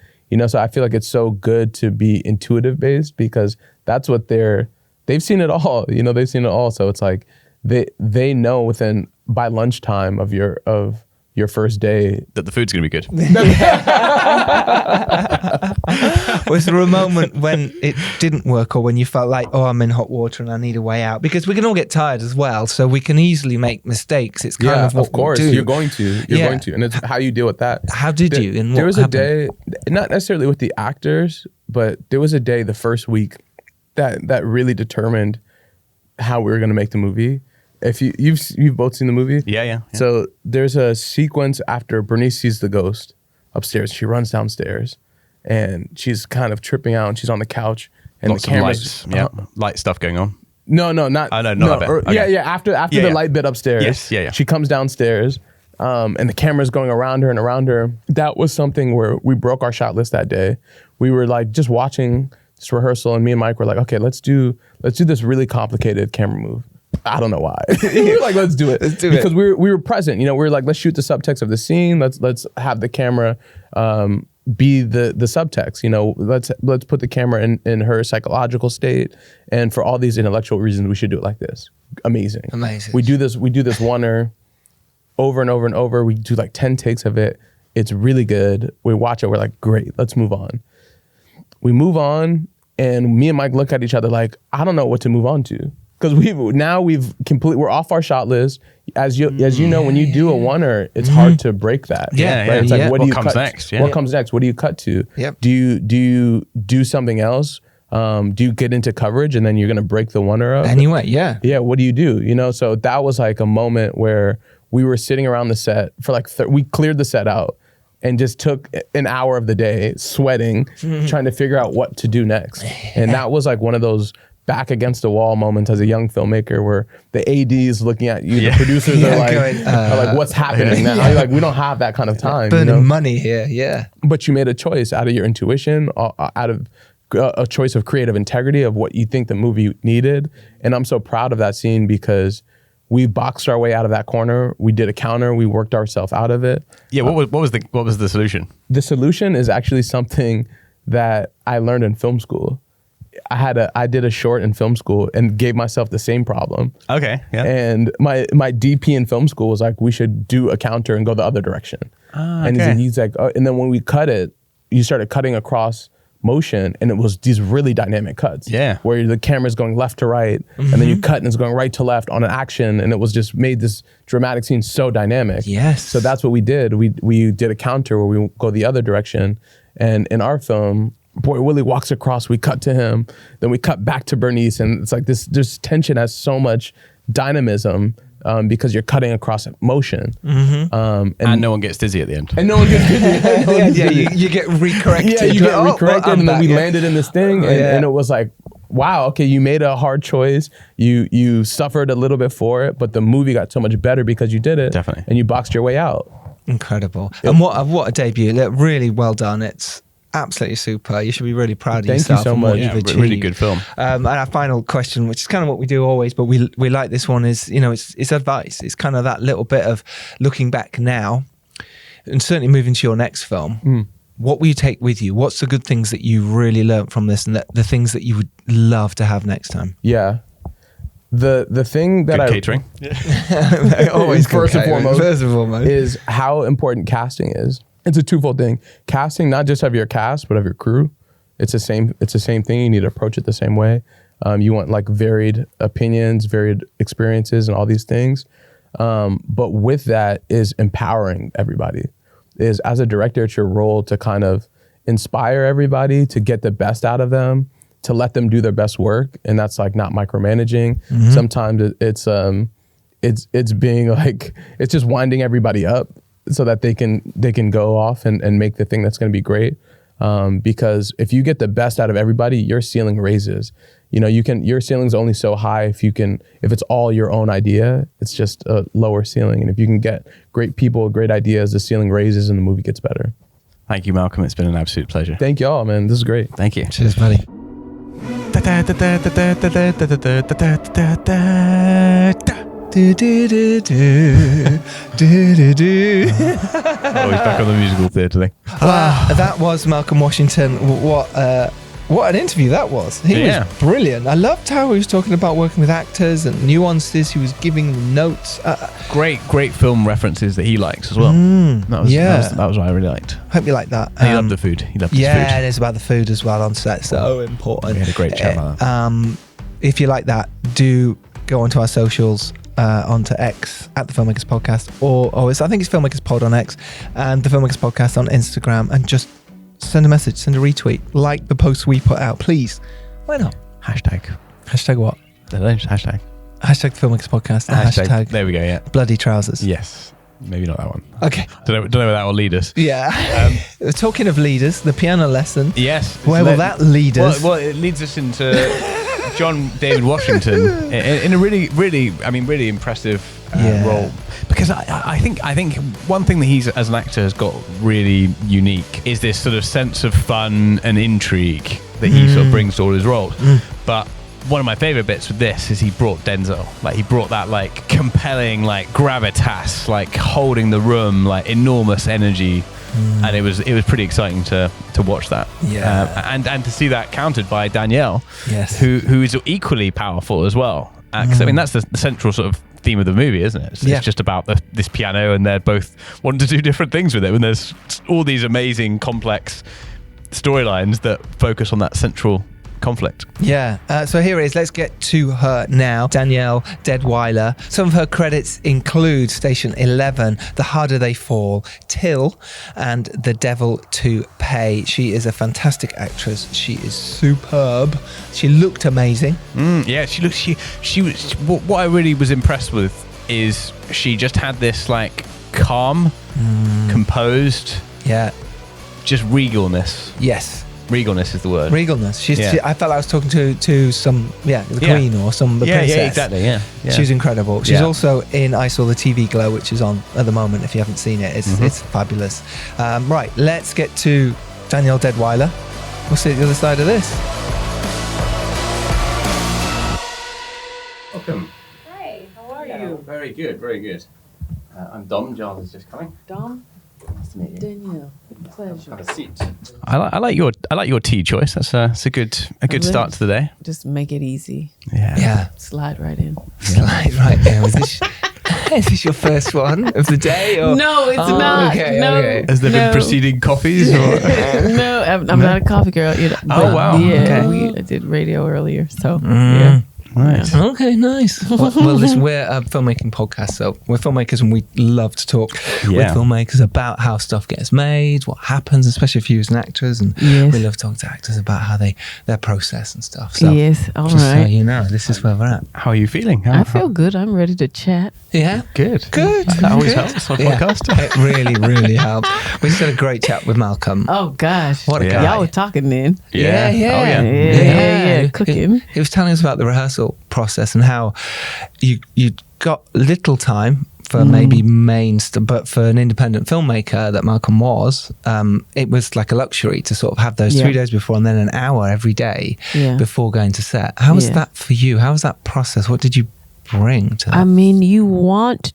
So I feel like it's so good to be intuitive based, because that's what they've seen it all, they've seen it all. So it's like they know by lunchtime of your first day that the food's gonna be good. Was there a moment when it didn't work, or when you felt like, oh, I'm in hot water and I need a way out? Because we can all get tired as well, so we can easily make mistakes. It's kind of what of course we do. You're going to, and it's how you deal with that. How did you? And there was happened? a day, not necessarily with the actors, but there was a day the first week that really determined how we were going to make the movie. If you've both seen the movie, yeah. So there's a sequence after Bernice sees the ghost upstairs. She runs downstairs, and she's kind of tripping out, and she's on the couch, and Lots the camera's of lights, light stuff going on. No, not. Oh no, not that bit. Okay. Yeah. After the light bit upstairs, yes, yeah. She comes downstairs, and the camera's going around her and around her. That was something where we broke our shot list that day. We were like just watching this rehearsal, and me and Mike were like, okay, let's do this really complicated camera move. I don't know why. Like, let's do it. Because we were present. We were like, let's shoot the subtext of the scene. Let's have the camera be the subtext. Let's put the camera in her psychological state. And for all these intellectual reasons, we should do it like this. Amazing. We do this oneer over and over and over. We do like 10 takes of it. It's really good. We watch it. We're like, great, let's move on. We move on, and me and Mike look at each other like, I don't know what to move on to. Because we're off our shot list. As you know, when you do a oneer, it's hard to break that. Yeah, right? It's like, what comes next? Yeah. What comes next? What do you cut to? Yep. Do you do something else? Do you get into coverage and then you're gonna break the oneer up? Anyway, yeah. Yeah, what do you do? So that was like a moment where we were sitting around the set for like, we cleared the set out and just took an hour of the day sweating, trying to figure out what to do next. And that was like one of those back against the wall moments as a young filmmaker where the AD is looking at you, the producers are like, what's happening now? You're like, we don't have that kind of time. Burning money here, yeah. But you made a choice out of your intuition, out of a choice of creative integrity of what you think the movie needed. And I'm so proud of that scene because we boxed our way out of that corner. We did a counter. We worked ourselves out of it. Yeah. What was the solution? The solution is actually something that I learned in film school. I did a short in film school and gave myself the same problem. Okay. Yeah. And my DP in film school was like, we should do a counter and go the other direction. And he's like, oh, and then when we cut it, you started cutting across motion, and it was these really dynamic cuts. Yeah. Where the camera's going left to right, and then you cut and it's going right to left on an action, and it was just made this dramatic scene so dynamic. Yes. So that's what we did. We did a counter where we go the other direction, and in our film, Boy Willie walks across, we cut to him, then we cut back to Bernice, and it's like this tension has so much dynamism because you're cutting across motion. And no one gets dizzy at the end. And no one gets dizzy. You get recorrected. Yeah, you get recorrected, and then we landed in this thing, and it was like, wow, okay, you made a hard choice. You suffered a little bit for it, but the movie got so much better because you did it. Definitely. And you boxed your way out. Incredible. And what a debut. Look, really well done. It's absolutely super. You should be really proud of Thank yourself. you so and what much. you've Yeah, achieved. really good film. And our final question, which is kind of what we do always, but we like this one, is, you know, it's advice. It's kind of that little bit of looking back now and certainly moving to your next film. What will you take with you? What's the good things that you really learned from this, and the things that you would love to have next time? Yeah. The thing that Good catering. Always first and foremost is is how important casting is. It's a twofold thing. Casting, not just of your cast, but of your crew. It's the same thing. You need to approach it the same way. You want like varied opinions, varied experiences, and all these things. But with that is empowering everybody. Is as a director, it's your role to kind of inspire everybody, to get the best out of them, to let them do their best work. And that's like not micromanaging. Sometimes it's being like, it's just winding everybody up so that they can go off and make the thing that's going to be great. Because if you get the best out of everybody, your ceiling raises. You know, your ceiling's only so high if it's all your own idea, it's just a lower ceiling. And if you can get great people, great ideas, the ceiling raises and the movie gets better. Thank you, Malcolm. It's been an absolute pleasure. Thank y'all, man. This is great. Thank you. Cheers, buddy. Do, do, do, do, do, do, do. Oh, he's back on the musical theatre thing. That was Malcolm Washington. What an interview that was. He was brilliant. I loved how he was talking about working with actors and nuances. He was giving them notes. Great film references that he likes as well. That was what I really liked. Hope you like that. And he loved the food. He loved his food. Yeah, it is about the food as well on set. So important. We had a great chat about that. If you like that, do go onto our socials. Onto X at the Filmmakers Podcast, or I think it's Filmmakers Pod on X and the Filmmakers Podcast on Instagram, and just send a message, send a retweet, like the posts we put out, please. Why not? Hashtag what? Hashtag The Filmmakers Podcast. Hashtag there we go. Yeah. Bloody trousers. Yes. Maybe not that one. Okay. Don't know where that will lead us. Yeah. Talking of leaders, the piano lesson. Yes. Where will that lead us? Well, it leads us into John David Washington in a really impressive role, because I think one thing that he's as an actor has got really unique is this sort of sense of fun and intrigue that he sort of brings to all his roles. But one of my favorite bits with this is he brought Denzel. Like, he brought that like compelling like gravitas, like holding the room, like enormous energy. And it was pretty exciting to watch that, and to see that countered by Danielle, who is equally powerful as well. Because I mean, that's the central sort of theme of the movie, isn't it? It's just about this piano, and they're both wanting to do different things with it. And there's all these amazing, complex storylines that focus on that central conflict. So here it is. Let's get to her now. Danielle Deadwyler. Some of her credits include Station 11, The Harder They Fall, Till, and The Devil to Pay. She is a fantastic actress. She is superb. She looked amazing. She was. What I really was impressed with is she just had this like calm, composed, just regalness. Yes. Regalness is the word. Regalness. I felt like I was talking to some, the Queen or the princess. Yeah, exactly. Yeah. She's incredible. She's also in I Saw the TV Glow, which is on at the moment. If you haven't seen it, it's fabulous. Right, let's get to Danielle Deadwyler. We'll see at the other side of this. Welcome. Hey, how are you? Very good, very good. I'm Dom. Giles is just coming. Dom? Nice to meet you. Danielle. Pleasure. Have a seat. I like your tea choice. That's a good start to the day. Just make it easy. Yeah. Slide right in. Slide right in. Is this your first one of the day? Or? No, it's not. Okay, no. okay. Has there been preceding coffees? Or? No, I'm not a coffee girl. Oh, wow. Yeah, Okay. I did radio earlier, so Yeah. Right. Okay, nice. Well, we're a filmmaking podcast, so we're filmmakers and we love to talk with filmmakers about how stuff gets made, what happens, especially if you as an actors, and we love to talk to actors about how their process and stuff. So yes, all just right. so you know, this is where we're at. How are you feeling? I feel good. I'm ready to chat. Yeah? Good. That always helps on a podcast. It really, really helps. We just had a great chat with Malcolm. Oh, gosh. What a guy. Y'all were talking then. Yeah. Yeah. Cooking. He was telling us about the rehearsal process and how you got little time for maybe but for an independent filmmaker that Malcolm was, it was like a luxury to sort of have those 3 days before and then an hour every day before going to set. How was that for you? How was that process? What did you bring to that? I mean, you want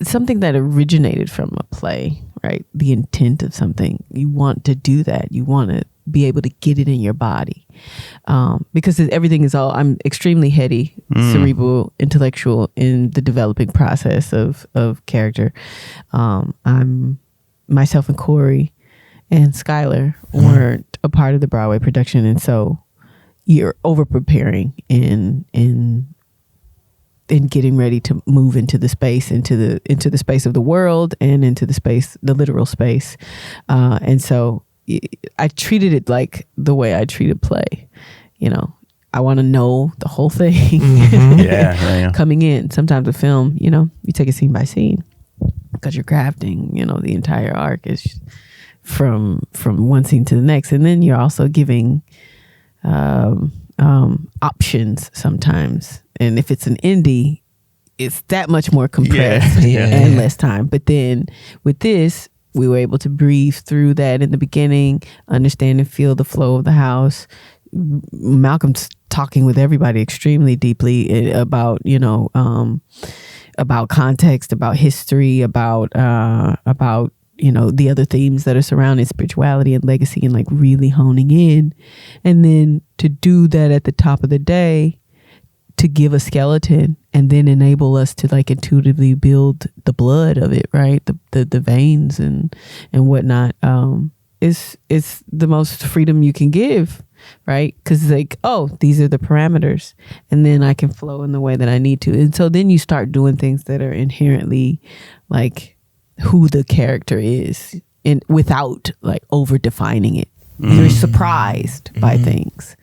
something that originated from a play, right? The intent of something. You want to do that. You want to be able to get it in your body. Because everything is I'm extremely heady, cerebral, intellectual in the developing process of character. I'm myself and Corey and Skylar weren't a part of the Broadway production. And so you're over preparing in getting ready to move into the space, into the space of the world and into the literal space. And so I treated it like the way I treat a play. I want to know the whole thing. Coming in. Sometimes a film, you take it scene by scene because you're crafting, the entire arc is from one scene to the next. And then you're also giving options sometimes. And if it's an indie, it's that much more compressed and less time. But then with this, we were able to breathe through that in the beginning, understand and feel the flow of the house. Malcolm's talking with everybody extremely deeply about, about context, about history, about the other themes that are surrounding spirituality and legacy, and like really honing in. And then to do that at the top of the day, to give a skeleton and then enable us to like intuitively build the blood of it, right? The veins and whatnot. It's the most freedom you can give, right? Because it's like, these are the parameters, and then I can flow in the way that I need to. And so then you start doing things that are inherently like who the character is, and without like over defining it. You're surprised by things.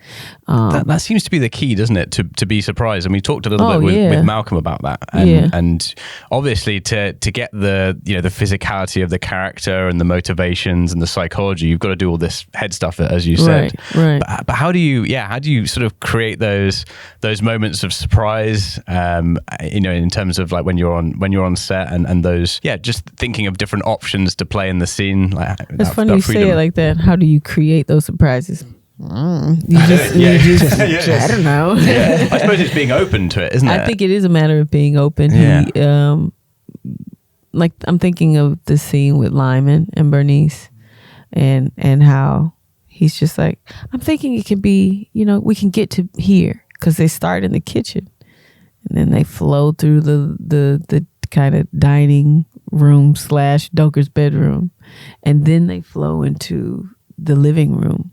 That seems to be the key, doesn't it? To be surprised. And we talked a little bit with Malcolm about that. And obviously to get the the physicality of the character and the motivations and the psychology, you've got to do all this head stuff, as you said. Right. But how do you sort of create those moments of surprise? In terms of like when you're on set and those just thinking of different options to play in the scene. Like, it's funny you say it like that. How do you create those surprises? I don't know. I suppose it's being open to it, isn't it? I think it is a matter of being open. Like I'm thinking of the scene with Lyman and Bernice, and how he's just like, I'm thinking it can be, we can get to here, because they start in the kitchen and then they flow through the kind of dining room / Doker's bedroom, and then they flow into the living room,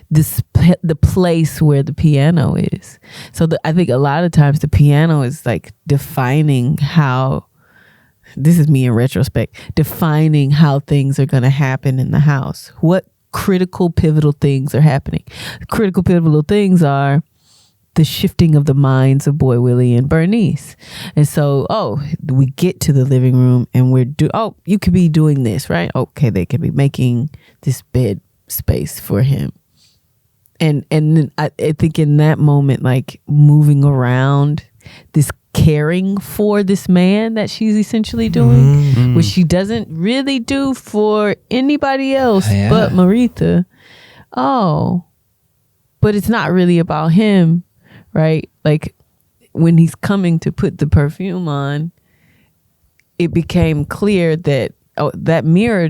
the place where the piano is. So I think a lot of times the piano is like defining how, this is me in retrospect, defining how things are going to happen in the house. What critical pivotal things are happening? Critical pivotal things are the shifting of the minds of Boy Willie and Bernice. And so, we get to the living room and you could be doing this, right? Okay, they could be making this bed space for him. And then I think in that moment, like moving around, this caring for this man that she's essentially doing, which she doesn't really do for anybody else but Maritha. But it's not really about him, right? Like when he's coming to put the perfume on, it became clear that that mirror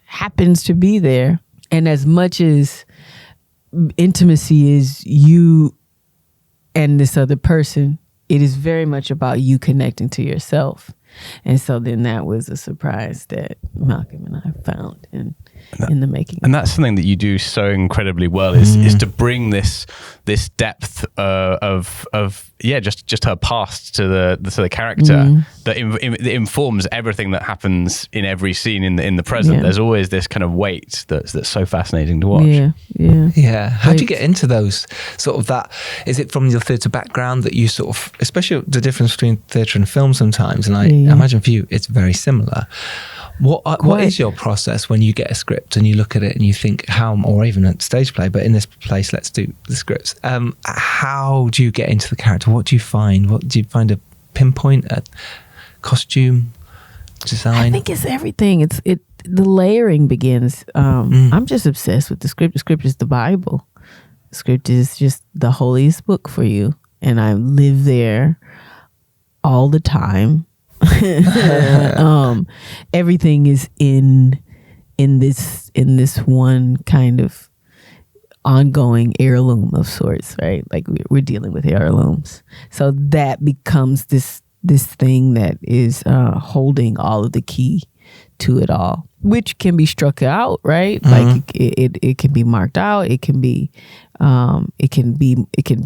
happens to be there. And as much as intimacy is you and this other person, it is very much about you connecting to yourself. And so then that was a surprise that Malcolm and I found in the making. And that's something that you do so incredibly well is to bring this this depth of just her past to the character that informs everything that happens in every scene in the present. Yeah. There's always this kind of weight that's so fascinating to watch. Yeah. How do you get into those sort of that? Is it from your theatre background that you sort of, especially the difference between theatre and film sometimes, and I imagine for you it's very similar. What is your process when you get a script and you look at it and you think or even a stage play, but in this place, let's do the scripts. How do you get into the character? What do you find? What do you find a pinpoint at costume design? I think it's everything. The layering begins. I'm just obsessed with the script. The script is the Bible. The script is just the holiest book for you. And I live there all the time. Everything is in this one kind of ongoing heirloom of sorts, right? Like we're dealing with heirlooms, so that becomes this thing that is holding all of the key to it all, which can be struck out, right? Like it can be marked out. It can be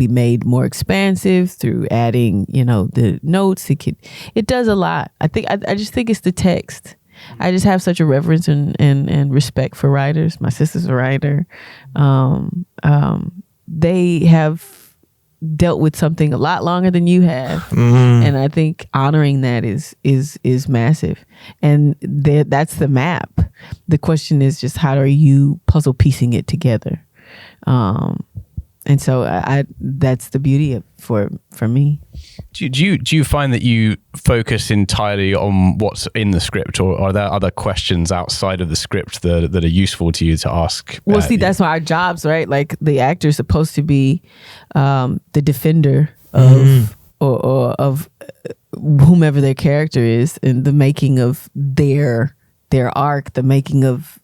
made more expansive through adding, the notes. It does a lot. I just think it's the text. I just have such a reverence and respect for writers. My sister's a writer. They have dealt with something a lot longer than you have, and I think honoring that is massive. And that's the map. The question is just how are you puzzle piecing it together? And so that's the beauty for me. Do you find that you focus entirely on what's in the script, or are there other questions outside of the script that are useful to you to ask? Well, see, that's our jobs, right? Like the actor's supposed to be the defender of or of whomever their character is, and the making of their arc, the making of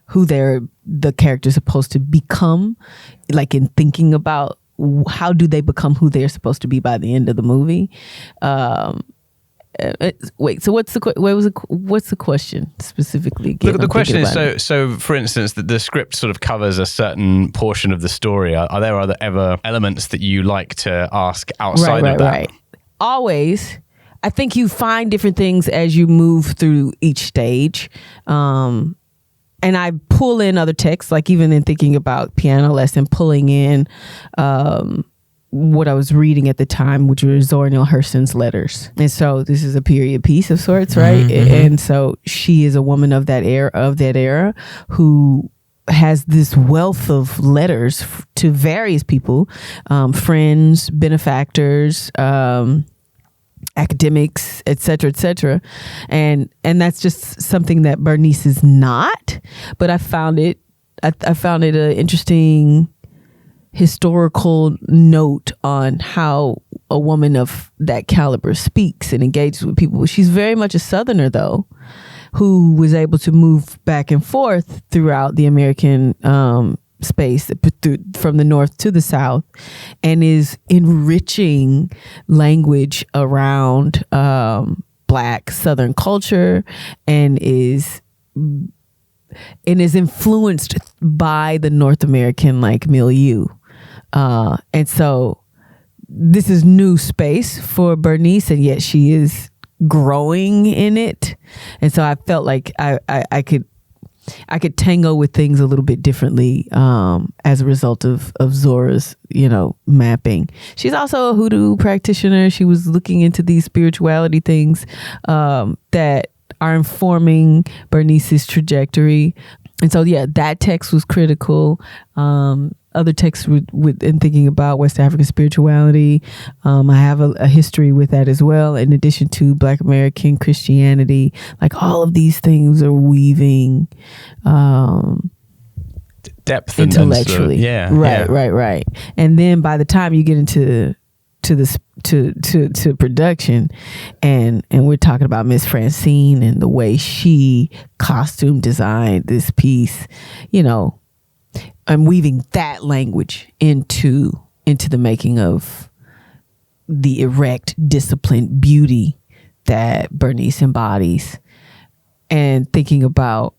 who the character's supposed to become, like in thinking about how do they become who they're supposed to be by the end of the movie. Wait, so what's the question specifically? Again, the question is, so for instance, the script sort of covers a certain portion of the story. Are there ever elements that you like to ask outside of that? Right. Always. I think you find different things as you move through each stage. And I pull in other texts, like even in thinking about Piano Lesson, pulling in what I was reading at the time, which was Zora Neale Hurston's letters. And so this is a period piece of sorts, right? And so she is a woman of that era who has this wealth of letters to various people, friends, benefactors, academics, et cetera, and that's just something that Bernice is not. But I found it an interesting historical note on how a woman of that caliber speaks and engages with people. She's very much a Southerner, though, who was able to move back and forth throughout the American space from the North to the South, and is enriching language around Black Southern culture, and is influenced by the North American milieu. And so this is new space for Bernice, and yet she is growing in it. And so I felt like I could tango with things a little bit differently as a result of Zora's, mapping. She's also a hoodoo practitioner. She was looking into these spirituality things that are informing Bernice's trajectory. And so, that text was critical. Other texts in thinking about West African spirituality. I have a history with that as well, in addition to Black American Christianity. Like all of these things are weaving depth intellectually. Right. And then by the time you get into production, and we're talking about Miss Francine and the way she costume designed this piece, I'm weaving that language into the making of the erect, disciplined beauty that Bernice embodies, and thinking about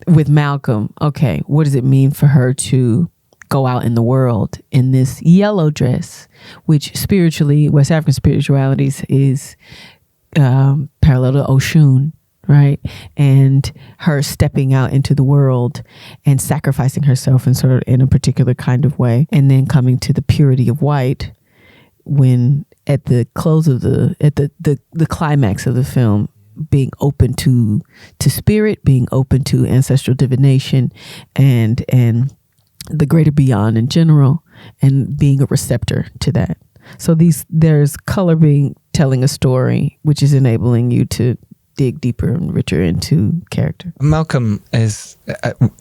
with Malcolm, okay, what does it mean for her to go out in the world in this yellow dress, which spiritually, West African spiritualities is parallel to Oshun, right? And her stepping out into the world and sacrificing herself in a particular kind of way, and then coming to the purity of white when at the close of the climax of the film, being open to spirit, being open to ancestral divination and the greater beyond in general, and being a receptor to that. So there's color telling a story, which is enabling you to dig deeper and richer into character. Malcolm is,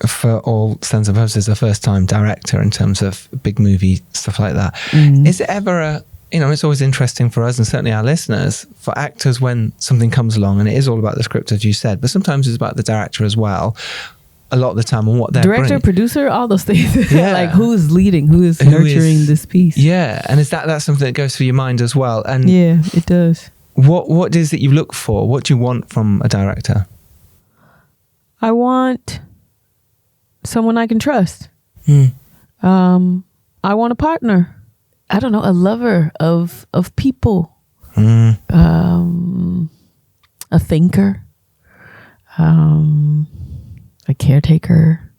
for all sense and purposes, a first-time director in terms of big movie stuff like that. Mm-hmm. Is it ever it's always interesting for us and certainly our listeners, for actors, when something comes along, and it is all about the script, as you said, but sometimes it's about the director as well. A lot of the time, and what they're director, producer, all those things. Yeah. Like who is leading, who is nurturing this piece. Yeah, and is that's something that goes through your mind as well? And yeah, it does. What is it you look for? What do you want from a director? I want someone I can trust. I want a partner. I don't know, a lover of people. A thinker. A caretaker.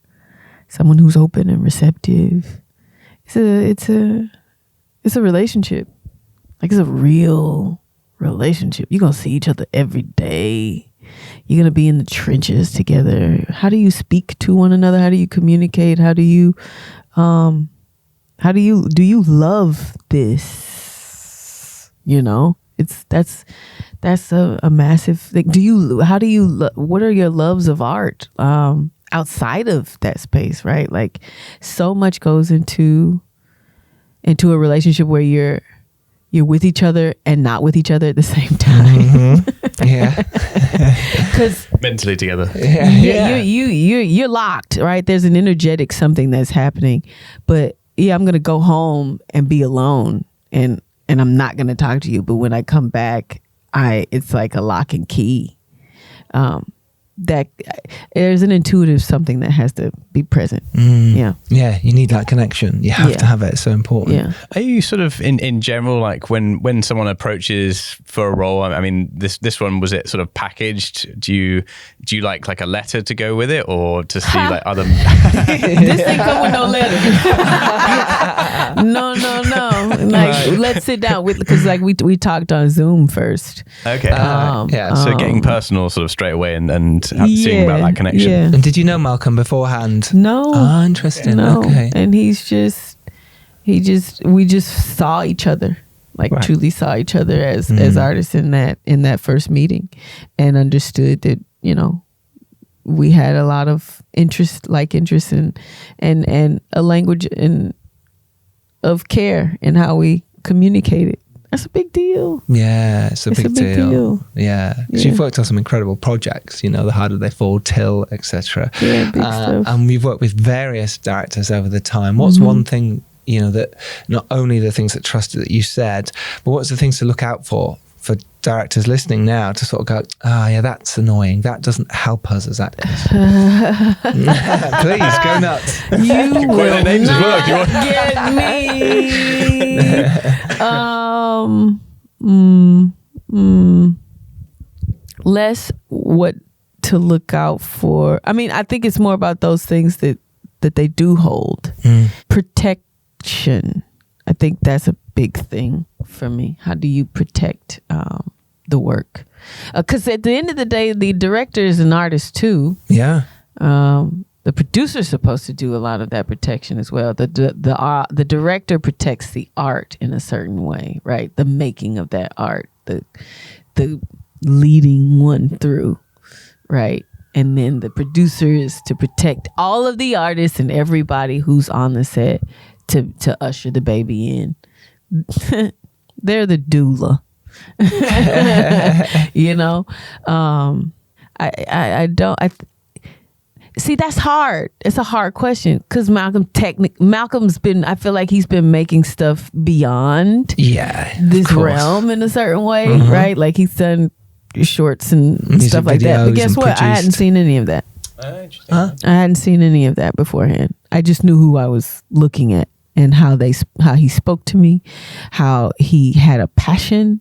Someone who's open and receptive. It's a relationship. Like, it's a real relationship. You're gonna see each other every day. You're gonna be in the trenches together. How do you speak to one another? How do you communicate? How do you love this? That's a massive thing. What are your loves of art outside of that space, right? Like, so much goes into a relationship where you're with each other and not with each other at the same time. Mm-hmm. Yeah. Because mentally together. Yeah. You're locked, right? There's an energetic something that's happening. But yeah, I'm gonna go home and be alone, and I'm not gonna talk to you. But when I come back, it's like a lock and key. That there's an intuitive something that has to be present. Yeah, you need that connection. You have to have it. It's so important. Yeah. Are you sort of in general, like when someone approaches for a role? I mean, this one, was it sort of packaged? Do you like a letter to go with it, or to see like other? This ain't come with no letter. No. Like, let's sit down because like we talked on Zoom first. Okay. So getting personal sort of straight away and seeing about that connection. Yeah. And did you know Malcolm beforehand? No. Oh, interesting. No. Okay. And we just saw each other, like truly saw each other as artists in that first meeting, and understood that, we had a lot of interest and a language of care in how we communicated. That's a big deal. Yeah, it's a big deal. Yeah, because you've worked on some incredible projects, The Harder They Fall, Till, etc. Yeah, big stuff. And we've worked with various directors over the time. What's one thing, that not only the things that trusted that you said, but what's the things to look out for directors listening now to sort of go, that's annoying. That doesn't help us as actors. Please, go nuts. You will names as well, not get me. Less what to look out for. I mean, I think it's more about those things that they do hold. Protection. I think that's a big thing for me. How do you protect the work? Because at the end of the day, the director is an artist too. Yeah. The producer's supposed to do a lot of that protection as well. The director protects the art in a certain way, right? The making of that art, the leading one through, right? And then the producer is to protect all of the artists and everybody who's on the set to usher the baby in. They're the doula. See, that's hard. It's a hard question because Malcolm's been, I feel like he's been making stuff beyond this realm in a certain way, right? Like, he's done shorts and stuff like that. But guess what? I hadn't seen any of that. I hadn't seen any of that beforehand. I just knew who I was looking at and how he spoke to me, how he had a passion,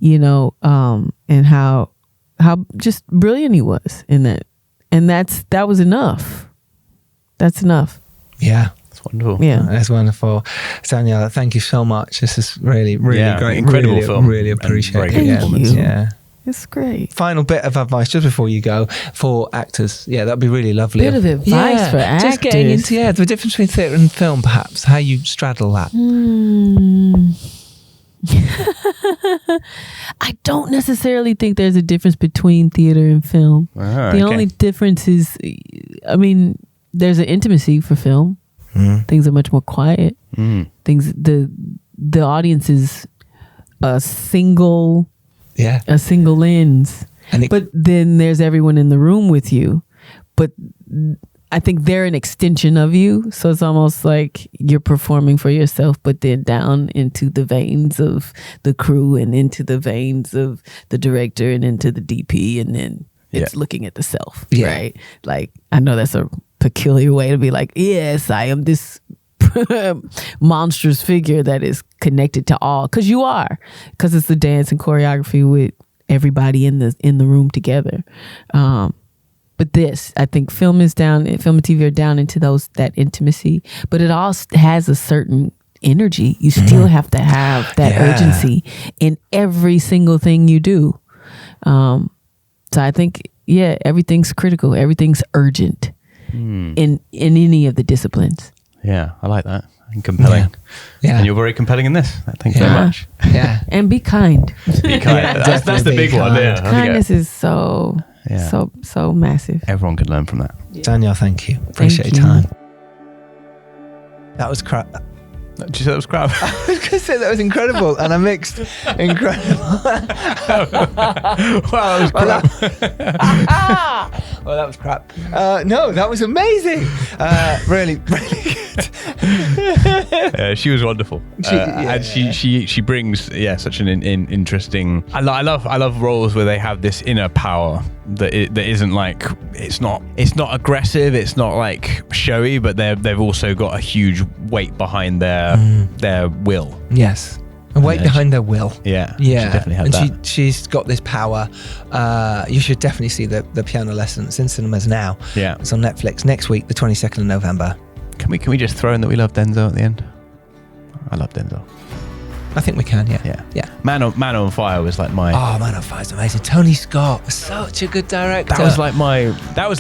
and how just brilliant he was in that. And that was enough. That's enough. Yeah. That's wonderful. Yeah. That's wonderful. Danielle, thank you so much. This is really, really great. Incredible film. Really appreciate it. Thank you. Yeah. It's great. Final bit of advice just before you go for actors. Yeah, that'd be really lovely. Bit of advice for actors. Just getting into the difference between theatre and film, perhaps. How you straddle that. I don't necessarily think there's a difference between theater and film. The only difference is, there's an intimacy for film. Things are much more quiet. Things the audience is a single lens. But then there's everyone in the room with you. But I think they're an extension of you. So it's almost like you're performing for yourself, but then down into the veins of the crew and into the veins of the director and into the DP. And then it's looking at the self, right? Like, I know that's a peculiar way to be like, yes, I am this monstrous figure that is connected to all. Because you are. Because it's the dance and choreography with everybody in the room together. But I think film and TV are down into that intimacy, but it all has a certain energy. You still have to have that urgency in every single thing you do. So I think, everything's critical. Everything's urgent in any of the disciplines. Yeah, I like that. And compelling. Yeah. And you're very compelling in this. Thank you very much. Yeah. And be kind. Be kind. That's the big one. Yeah. Kindness is so massive. Everyone could learn from that. Danielle, thank you. Appreciate your time. That was crap. Did you say that was crap? I was going to say that was incredible, and I mixed incredible. Wow, that was crap. Well, that was crap. No, that was amazing. Really, really good. She was wonderful, and she brings such an interesting. I love roles where they have this inner power that isn't like it's not aggressive, it's not like showy, but they've also got a huge weight behind their will. Yes. And weight behind their will. Yeah. Yeah. She definitely had that. She's got this power. You should definitely see the piano lesson. It's in cinemas now. Yeah. It's on Netflix next week, the 22nd of November. Can we just throw in that we love Denzel at the end? I love Denzel. I think we can, yeah. Man on Fire was like my. Oh, Man on Fire is amazing. Tony Scott, such a good director. That was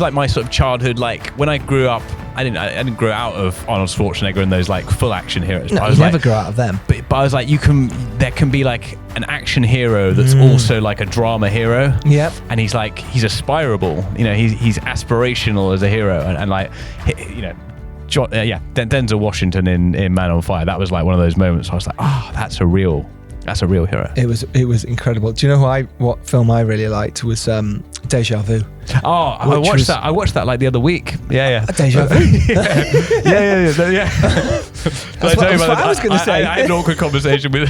like my sort of childhood. Like when I grew up, I didn't grow out of Arnold Schwarzenegger and those like full action heroes. No, I was you never grow out of them. But I was like, there can be like an action hero that's also like a drama hero. Yep. And he's aspirable. He's aspirational as a hero, and like Denzel Washington in Man on Fire. That was like one of those moments where I was like, that's a real hero. It was incredible. Do you know what film I really liked was Deja Vu. Oh, I watched that like the other week. Yeah. Deja Vu. Yeah. That's what I was going to say. I had an awkward conversation with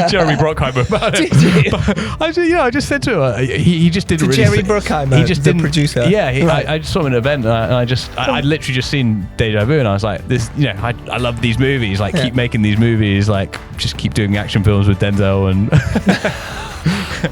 Jeremy Bruckheimer about it. Did you? I just said to her, he just didn't really. Jerry Bruckheimer, he just the didn't, producer. Yeah, I just saw him at an event, and I'd literally just seen Deja Vu, and I was like, this, I love these movies. Like, keep making these movies. Like, just keep doing action films with Denzel and.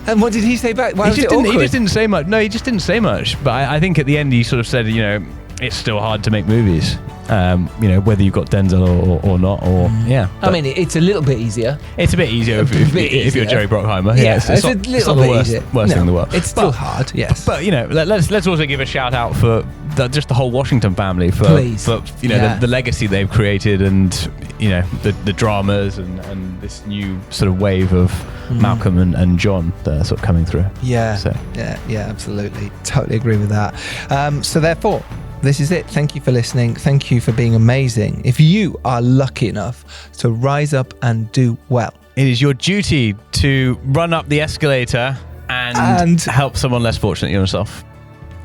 And what did he say back? He just didn't say much. No, he just didn't say much. But I think at the end he sort of said, it's still hard to make movies. Whether you've got Denzel or not, I mean, it's a little bit easier. It's a bit easier if you're Jerry Bruckheimer. Yeah, it's a little bit easier. Worst thing in the world. It's still hard. Yes, but let's also give a shout out for just the whole Washington family for the legacy they've created, and the dramas and this new sort of wave of Malcolm and John that are sort of coming through. Yeah, absolutely, totally agree with that. So therefore, this is it. Thank you for listening. Thank you for being amazing. If you are lucky enough to rise up and do well, it is your duty to run up the escalator and help someone less fortunate than yourself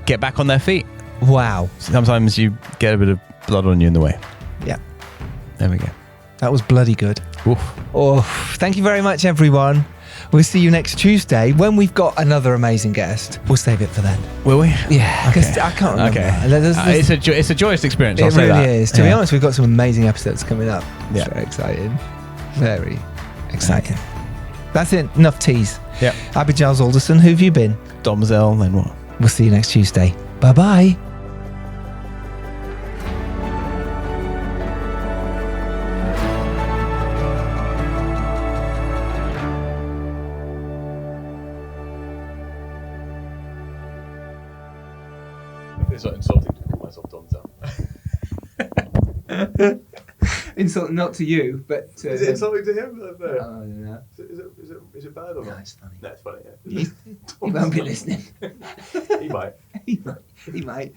get back on their feet. Wow. Sometimes you get a bit of blood on you in the way. Yeah. There we go. That was bloody good. Oof. Oh, thank you very much, everyone. We'll see you next Tuesday when we've got another amazing guest. We'll save it for then. Will we? Yeah, because Okay. I can't remember. Okay. It's a joyous experience. I'll It say really that. is. To be honest, we've got some amazing episodes coming up. It's Yeah. very exciting. Very exciting. That's it. Enough tease. Yeah. I've been Giles Alderson. Who have you been? Denzel, then what? We'll see you next Tuesday. Bye-bye. It's not insulting to call myself Denzel. Insult not to you, but Is it insulting to him? no. Is it bad or not? It's funny. No, it's funny. Yeah. He won't be listening. He might. He might.